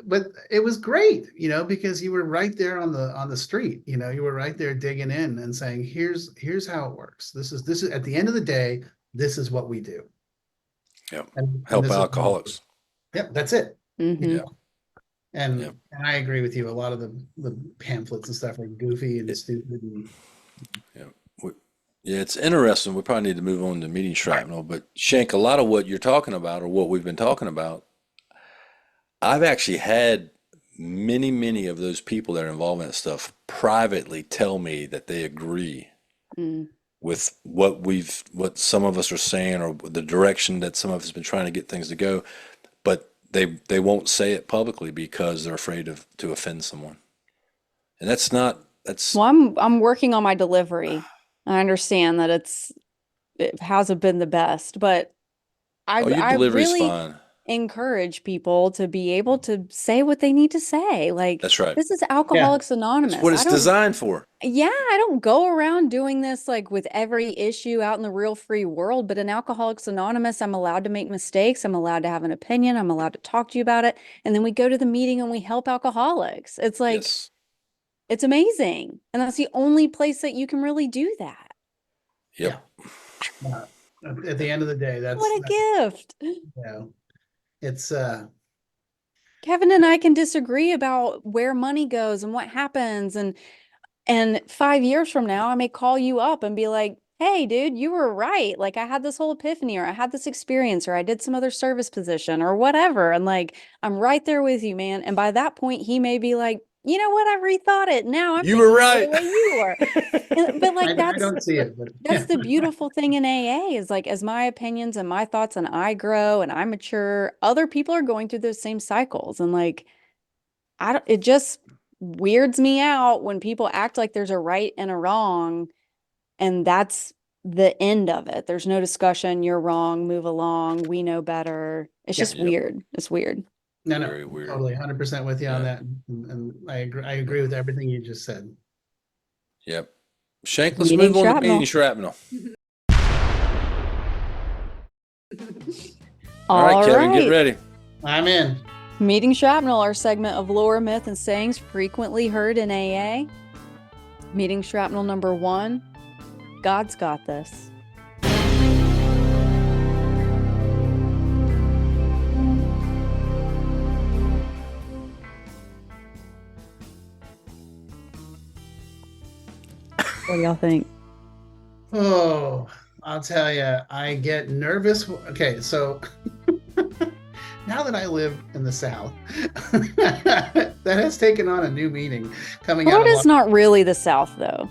but it was great, because you were right there on the street, you were right there digging in and saying, here's how it works. This is at the end of the day, this is what we do. Yep. And Help this is- alcoholics. Yep, that's it. Mhm. Yeah. And Yep. and I agree with you. A lot of the pamphlets and stuff are goofy and stupid. Yeah, it's interesting. We probably need to move on to meeting shrapnel, but Shank, a lot of what you're talking about or what we've been talking about, I've actually had many of those people that are involved in that stuff privately tell me that they agree Mm. with what some of us are saying or the direction that some of us have been trying to get things to go, but they won't say it publicly because they're afraid to offend someone. And that's Well, I'm working on my delivery. I understand that it hasn't been the best, but oh, your I delivery's really fine. encourage people to be able to say what they need to say. Like, That's right. this is Alcoholics That's Anonymous. what it's designed for. Yeah, I don't go around doing this like with every issue out in the real free world, but in Alcoholics Anonymous, I'm allowed to make mistakes. I'm allowed to have an opinion. I'm allowed to talk to you about it. And then we go to the meeting and we help alcoholics. It's like, Yes. it's amazing. And that's the only place that you can really do that. Yep. At the end of the day, What a gift. It's Kevin and I can disagree about where money goes and what happens. And 5 years from now, I may call you up and be like, hey, dude, you were right. Like, I had this whole epiphany, or I had this experience, or I did some other service position or whatever. And like, I'm right there with you, man. And by that point, he may be like, you know what? I've rethought it. Now I'm You were thinking the right. way you were. But like, I don't see it, but that's the beautiful thing in AA is like, as my opinions and my thoughts and I grow and I mature, other people are going through those same cycles. And like, it just weirds me out when people act like there's a right and a wrong, and that's the end of it. There's no discussion. You're wrong. Move along. We know better. It's just Yep. weird. It's weird. No, Very weird. totally 100% with you on Yeah. that. And I agree with everything you just said. Yep. Shank, let's Meeting move on to shrapnel. meeting shrapnel. All All right, Kevin, right. get ready. I'm in. Meeting Shrapnel, our segment of lore, myth, and sayings frequently heard in AA. Meeting Shrapnel number 1, God's got this. What do y'all think? Oh, I'll tell you, I get nervous. Okay, so now that I live in the South, that has taken on a new meaning coming out of Florida's not really the South, though.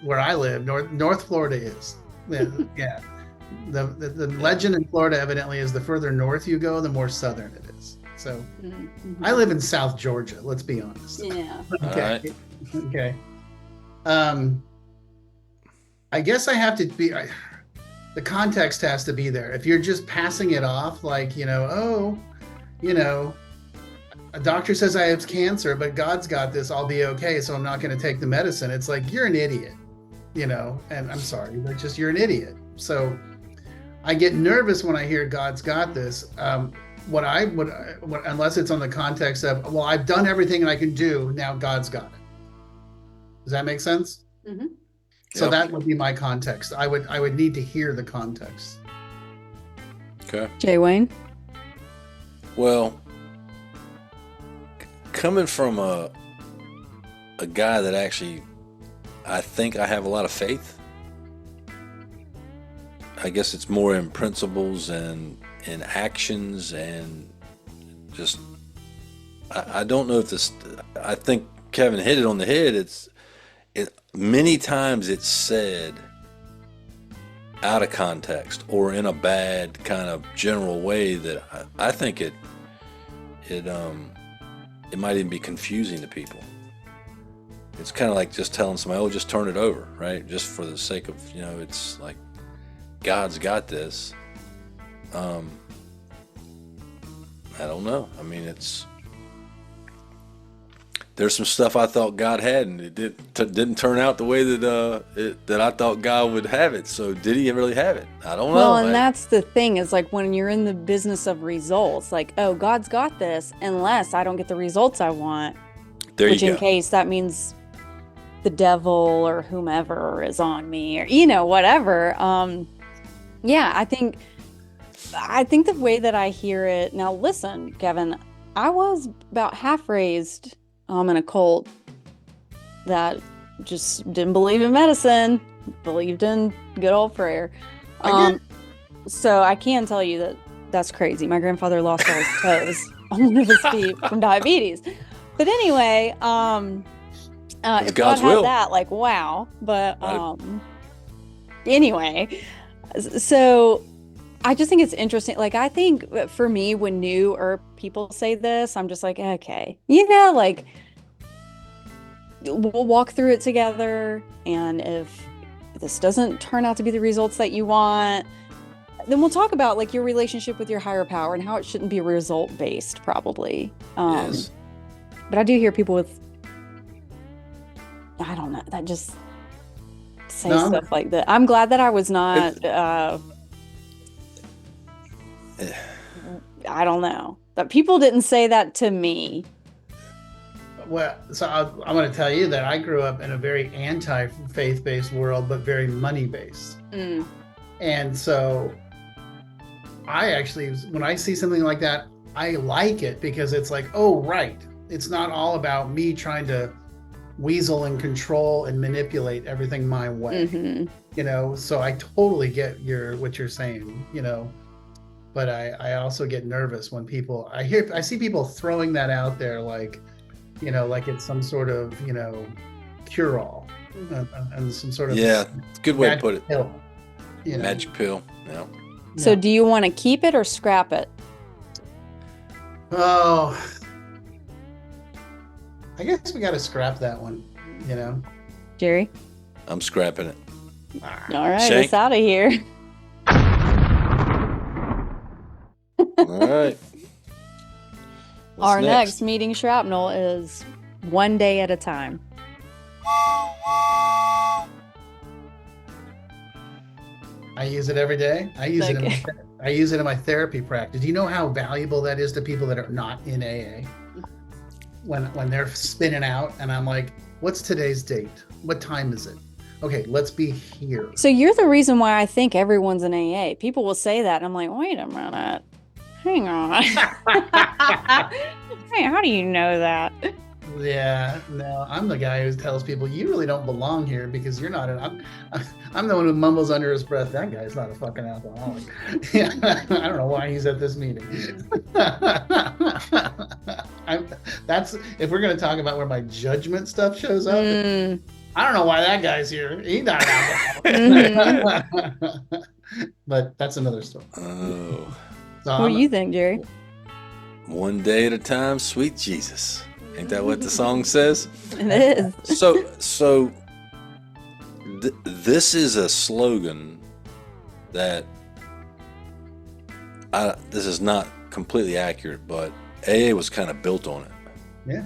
where I live, North Florida is. Yeah. The legend in Florida evidently is the further north you go, the more southern it is. So I live in South Georgia, let's be honest. Yeah. Okay. Okay. I guess I have to be, the context has to be there. If you're just passing it off like, a doctor says I have cancer, but God's got this, I'll be okay, so I'm not going to take the medicine. It's like, you're an idiot, and I'm sorry, but just, you're an idiot. So I get nervous when I hear God's got this. Unless it's on the context of, well, I've done everything I can do, now God's got it. Does that make sense? Mm-hmm. So Yep. that would be my context. I would need to hear the context. Okay. Jay Wayne? Well, coming from a guy that actually, I think I have a lot of faith. I guess it's more in principles and in actions and just, I don't know if this, I think Kevin hit it on the head. Many times it's said out of context or in a bad kind of general way that I think it might even be confusing to people. It's kind of like just telling somebody, oh, just turn it over, right? Just for the sake of, it's like God's got this. I don't know. I mean, there's some stuff I thought God had, and it didn't turn out the way that I thought God would have it. So did He really have it? I don't know. Well, and that's the thing, is like when you're in the business of results, like, oh, God's got this, unless I don't get the results I want. There Which you in go. case that means the devil or whomever is on me, or whatever. Yeah, I think the way that I hear it now. Listen, Kevin, I was about half raised in a cult that just didn't believe in medicine, believed in good old prayer. So I can tell you that that's crazy. My grandfather lost all his toes on one of his feet from diabetes. But anyway, if God God's had will. that, like, wow. But Right. anyway, so I just think it's interesting. Like, I think for me, when new or people say this, I'm just like, okay, like, we'll walk through it together. And if this doesn't turn out to be the results that you want, then we'll talk about like your relationship with your higher power and how it shouldn't be result based, probably. Yes. But I do hear people with, I don't know, that just say No. stuff like that. I'm glad that I was not, I don't know, that people didn't say that to me. Well, so I'm going to tell you that I grew up in a very anti-faith-based world, but very money-based. Mm. And so I actually, when I see something like that, I like it because it's like, oh, right. It's not all about me trying to weasel and control and manipulate everything my way, Mhm. So I totally get what you're saying, but I also get nervous when I see people throwing that out there, like, like it's some sort of, cure-all and some sort of Yeah, good way to magic put it. pill, Magic pill. Yeah. So do you want to keep it or scrap it? Oh, I guess we got to scrap that one, Jerry? I'm scrapping it. All right, Shank? it's out of here. All right. What's Our next meeting shrapnel is one day at a time. I use it every day. I use it in my therapy practice. Do you know how valuable that is to people that are not in AA? When they're spinning out and I'm like, what's today's date? What time is it? Okay, let's be here. So you're the reason why I think everyone's in AA. People will say that, and I'm like, wait a minute. Hang on. Hey, how do you know that? Yeah, no, I'm the guy who tells people you really don't belong here because you're not I'm the one who mumbles under his breath, that guy's not a fucking alcoholic. Yeah, I don't know why he's at this meeting. That's if we're gonna talk about where my judgment stuff shows up. I don't know why that guy's here. He's not an alcoholic. But that's another story. Oh, So What do you think, Jerry? one day at a time, sweet Jesus. Ain't that what the song says? It is. So this is a slogan that this is not completely accurate, but AA was kind of built on it. Yeah.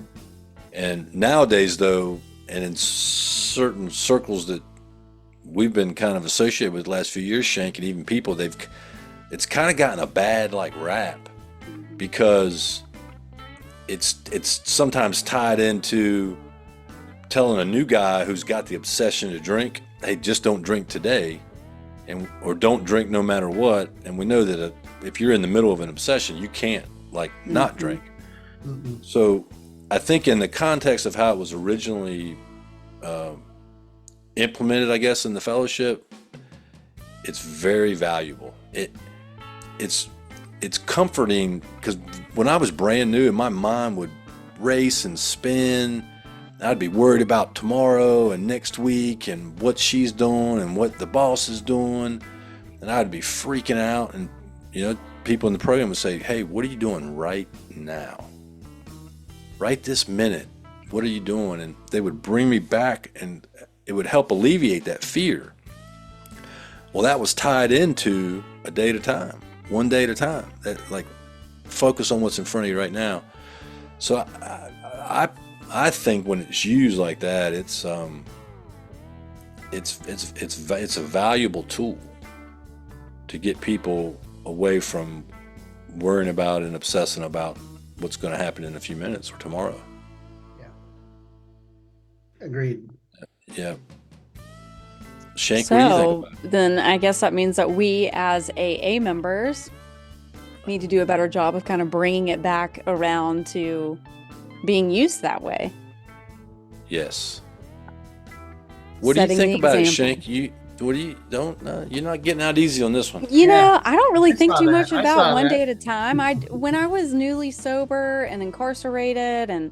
And nowadays, though, and in certain circles that we've been kind of associated with the last few years, Shank, and even people, it's kind of gotten a bad rap because it's sometimes tied into telling a new guy who's got the obsession to drink, hey, just don't drink today, or don't drink no matter what. And we know that if you're in the middle of an obsession, you can't not drink. So I think in the context of how it was originally implemented, I guess, in the fellowship, it's very valuable. It's comforting because when I was brand new and my mind would race and spin, I'd be worried about tomorrow and next week and what she's doing and what the boss is doing. and I'd be freaking out, and people in the program would say, "Hey, what are you doing right now? Right this minute? What are you doing?" And they would bring me back, and it would help alleviate that fear. Well, that was tied into a day at a time, one day at a time. That, like, focus on what's in front of you right now. So I think when it's used like that, it's a valuable tool to get people away from worrying about and obsessing about what's going to happen in a few minutes or tomorrow. Yeah. Agreed. Yeah. Shank, what do you think So about it? then I guess that means that we as AA members need to do a better job of kind of bringing it back around to being used that way. Yes. What do you Setting think the about it, example. Shank? You're not getting out easy on this one. You Yeah. know, I don't really I think saw too that. much I about saw one that. day at a time. When I was newly sober and incarcerated, and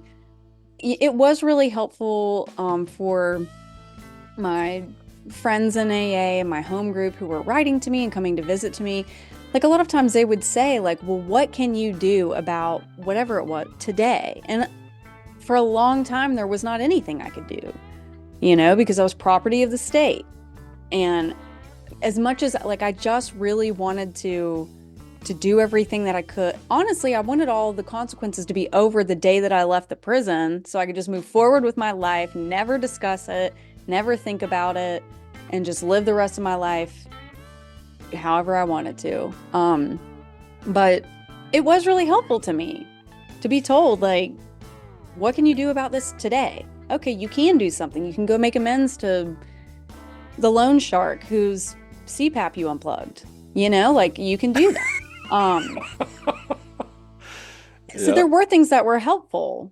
it was really helpful for my friends in AA and my home group who were writing to me and coming to visit to me. Like, a lot of times they would say, like, well, what can you do about whatever it was today? And for a long time, there was not anything I could do, because I was property of the state. And as much as, like, I just really wanted to do everything that I could. Honestly, I wanted all the consequences to be over the day that I left the prison, so I could just move forward with my life, never discuss it, never think about it, and just live the rest of my life however I wanted to. But it was really helpful to me to be told, like, what can you do about this today? Okay, you can do something. You can go make amends to the loan shark whose CPAP you unplugged. Like, you can do that. So Yeah. there were things that were helpful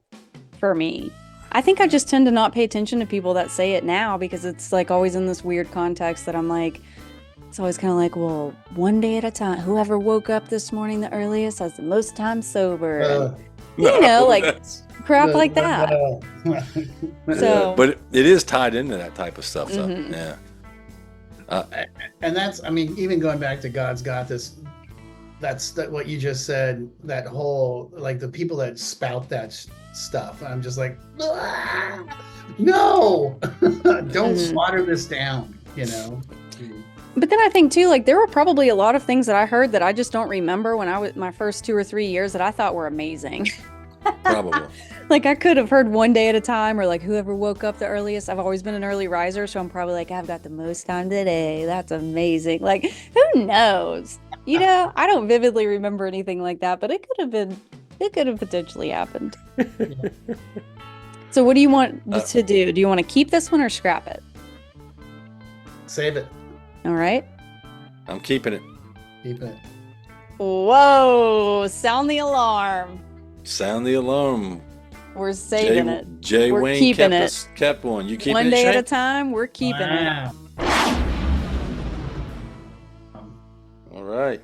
for me. I think I just tend to not pay attention to people that say it now, because it's like always in this weird context that I'm like, it's always kind of like, well, one day at a time. Whoever woke up this morning the earliest has the most time sober. Uh, Like, That's- crap like that. So- but it is tied into that type of stuff, though. Mhm. Yeah. And that's, I mean, even going back to God's got this, that's what you just said, that whole, like, the people that spout that stuff. I'm just like, "Ah, no, don't Mhm. water this down, But then I think too, like, there were probably a lot of things that I heard that I just don't remember when I was my first 2 or 3 years that I thought were amazing. Probably. Like, I could have heard one day at a time, or like, whoever woke up the earliest. I've always been an early riser, so I'm probably like, I've got the most time today. That's amazing. Like, who knows? I don't vividly remember anything like that, but it could have potentially happened. So what do you want to do? Do you want to keep this one or scrap it? Save it, All right. I'm keeping it. keep it. Whoa, sound the alarm. Sound the alarm. We're saving it. Jay We're Wayne keeping it. kept one. You keeping One it, day at a Shank? time, we're keeping it. Wow. All right.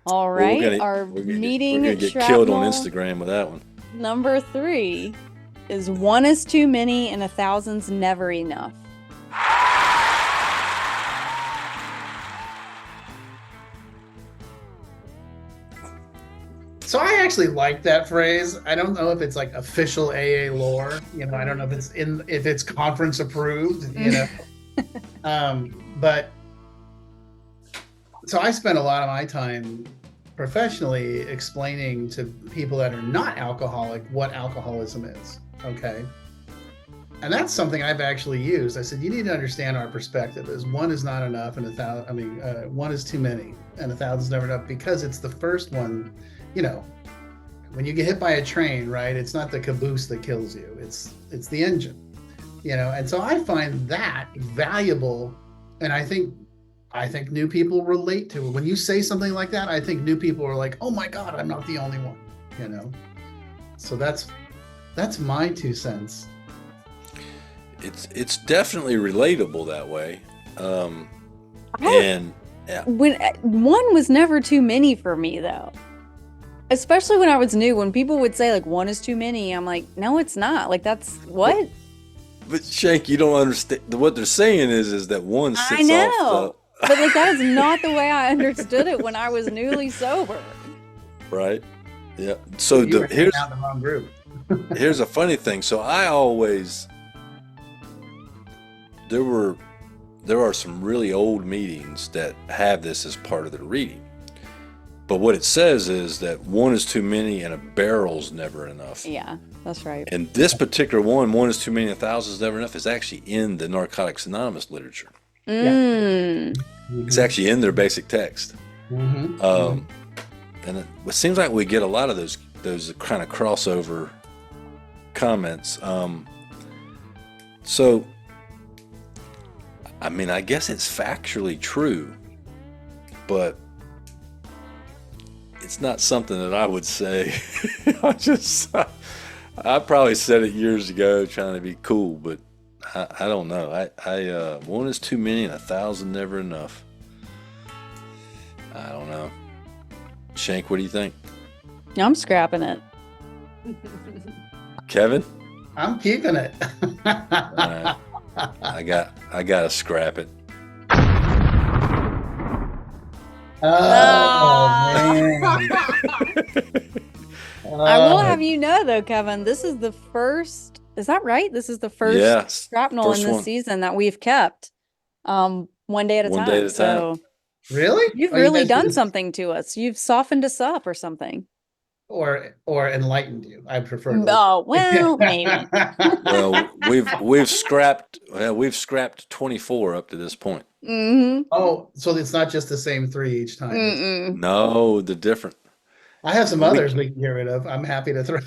All Well, right. Our we're meeting gonna get killed on shrapnel Instagram with that one. number 3 is 1 is too many and 1,000's never enough. So I actually like that phrase. I don't know if it's like official AA lore. I don't know if it's conference approved. But so I spend a lot of my time professionally explaining to people that are not alcoholic what alcoholism is. Okay. And that's something I've actually used. I said, you need to understand our perspective is 1 is not enough and 1 is too many and 1,000 is never enough, because it's the first one. When you get hit by a train, right, it's not the caboose that kills you, it's the engine, and so I find that valuable. And I think new people relate to it. When you say something like that, I think new people are like, oh my God, I'm not the only one, so that's my 2 cents. It's definitely relatable that way. I- And yeah, When 1 was never too many for me, though. Especially when I was new, when people would say, like, 1 is too many, I'm like, no, it's not. Like, that's what? but Shank, you don't understand. What they're saying is that one I sits know. off But like that is not the way I understood it when I was newly sober. Right? Yeah. So You were here's out in the wrong group. here's a funny thing. So there are some really old meetings that have this as part of their reading. But what it says is that one is too many and a barrel's never enough. Yeah, that's right. And this particular one is too many and a thousand is never enough, is actually in the Narcotics Anonymous literature. Mm. It's actually in their basic text. Mm-hmm. And it seems like we get a lot of those kind of crossover comments. So, I mean, I guess it's factually true, but it's not something that I would say. I probably said it years ago trying to be cool, but I don't know. One is too many and a thousand never enough. I don't know. Shank, what do you think? I'm scrapping it. Kevin? I'm keeping it. All right. I gotta scrap it. Oh, man. I will have you know, though, Kevin, this is the first. Is that right? This is the first Yes, shrapnel first in this one. season that we've kept. One day at a One time. day at a time. So Really? you've Oh, you really guys done did- something to us. You've softened us up or something. Or enlightened you. I prefer. Oh, well, maybe. Well, we've scrapped 24 up to this point. Mm-hmm. Oh, so it's not just the same 3 each time. Mm-mm. No, the different. I have some others we can get rid of. I'm happy to throw.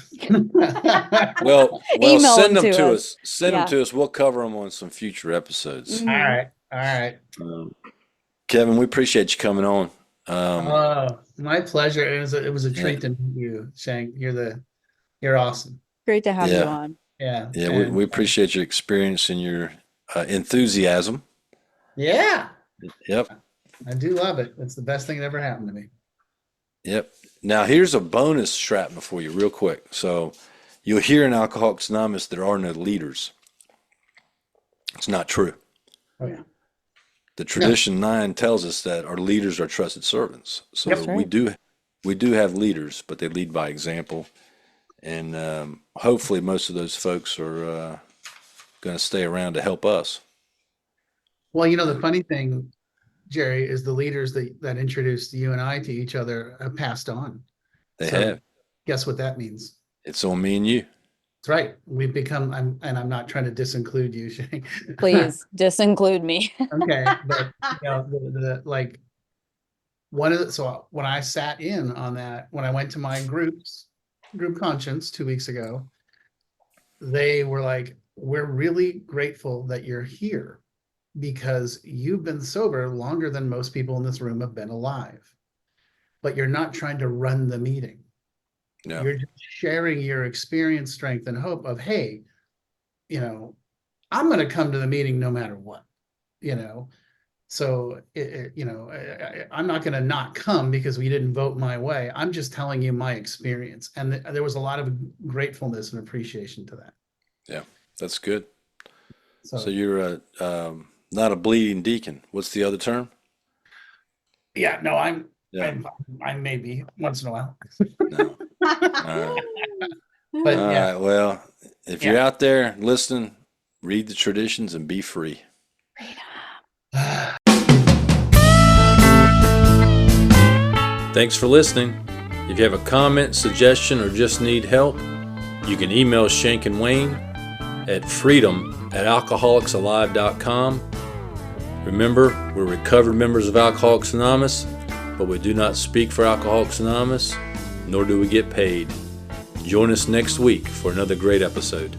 Well, Email send them them to to us. us. Send Yeah. them to us. We'll cover them on some future episodes. Mhm. All right. Kevin, we appreciate you coming on. Oh, my pleasure. It was a treat to meet you, Shank. You're awesome. Great to have you Yeah. on. Yeah. Yeah, and- we appreciate your experience and your enthusiasm. yeah, Yep. I do love it. It's the best thing that ever happened to me. Yep. Now here's a bonus shrapnel for you real quick. So you'll hear in Alcoholics Anonymous there are no leaders. It's not true. Oh yeah. The tradition 9 tells us that our leaders are trusted servants. So Yep. That's we do have leaders, but they lead by example. And hopefully most of those folks are going to stay around to help us. Well, the funny thing, Jerry, is the leaders that introduced you and I to each other have passed on. They So- have. Guess what that means? It's on me and you. That's right. We've become. I'm not trying to disinclude you, Shank. Please disinclude me. Okay, but the like so when I sat in on that, when I went to my group conscience 2 weeks ago, they were like, we're really grateful that you're here because you've been sober longer than most people in this room have been alive, but you're not trying to run the meeting. No. You're just sharing your experience, strength, and hope of, hey, I'm going to come to the meeting no matter what, So, I'm not going to not come because we didn't vote my way. I'm just telling you my experience. And there was a lot of gratefulness and appreciation to that. Yeah, that's good. So, So you're not a bleeding deacon. What's the other term? yeah, no, Yeah. I'm maybe once in a while. No. All right. But All yeah. right. Well, if you're out there listening, read the traditions and be free. Thanks for listening. If you have a comment, suggestion, or just need help, you can email Shank and Wayne at freedom@alcoholicsalive.com. Remember, we're recovered members of Alcoholics Anonymous, but we do not speak for Alcoholics Anonymous, nor do we get paid. Join us next week for another great episode.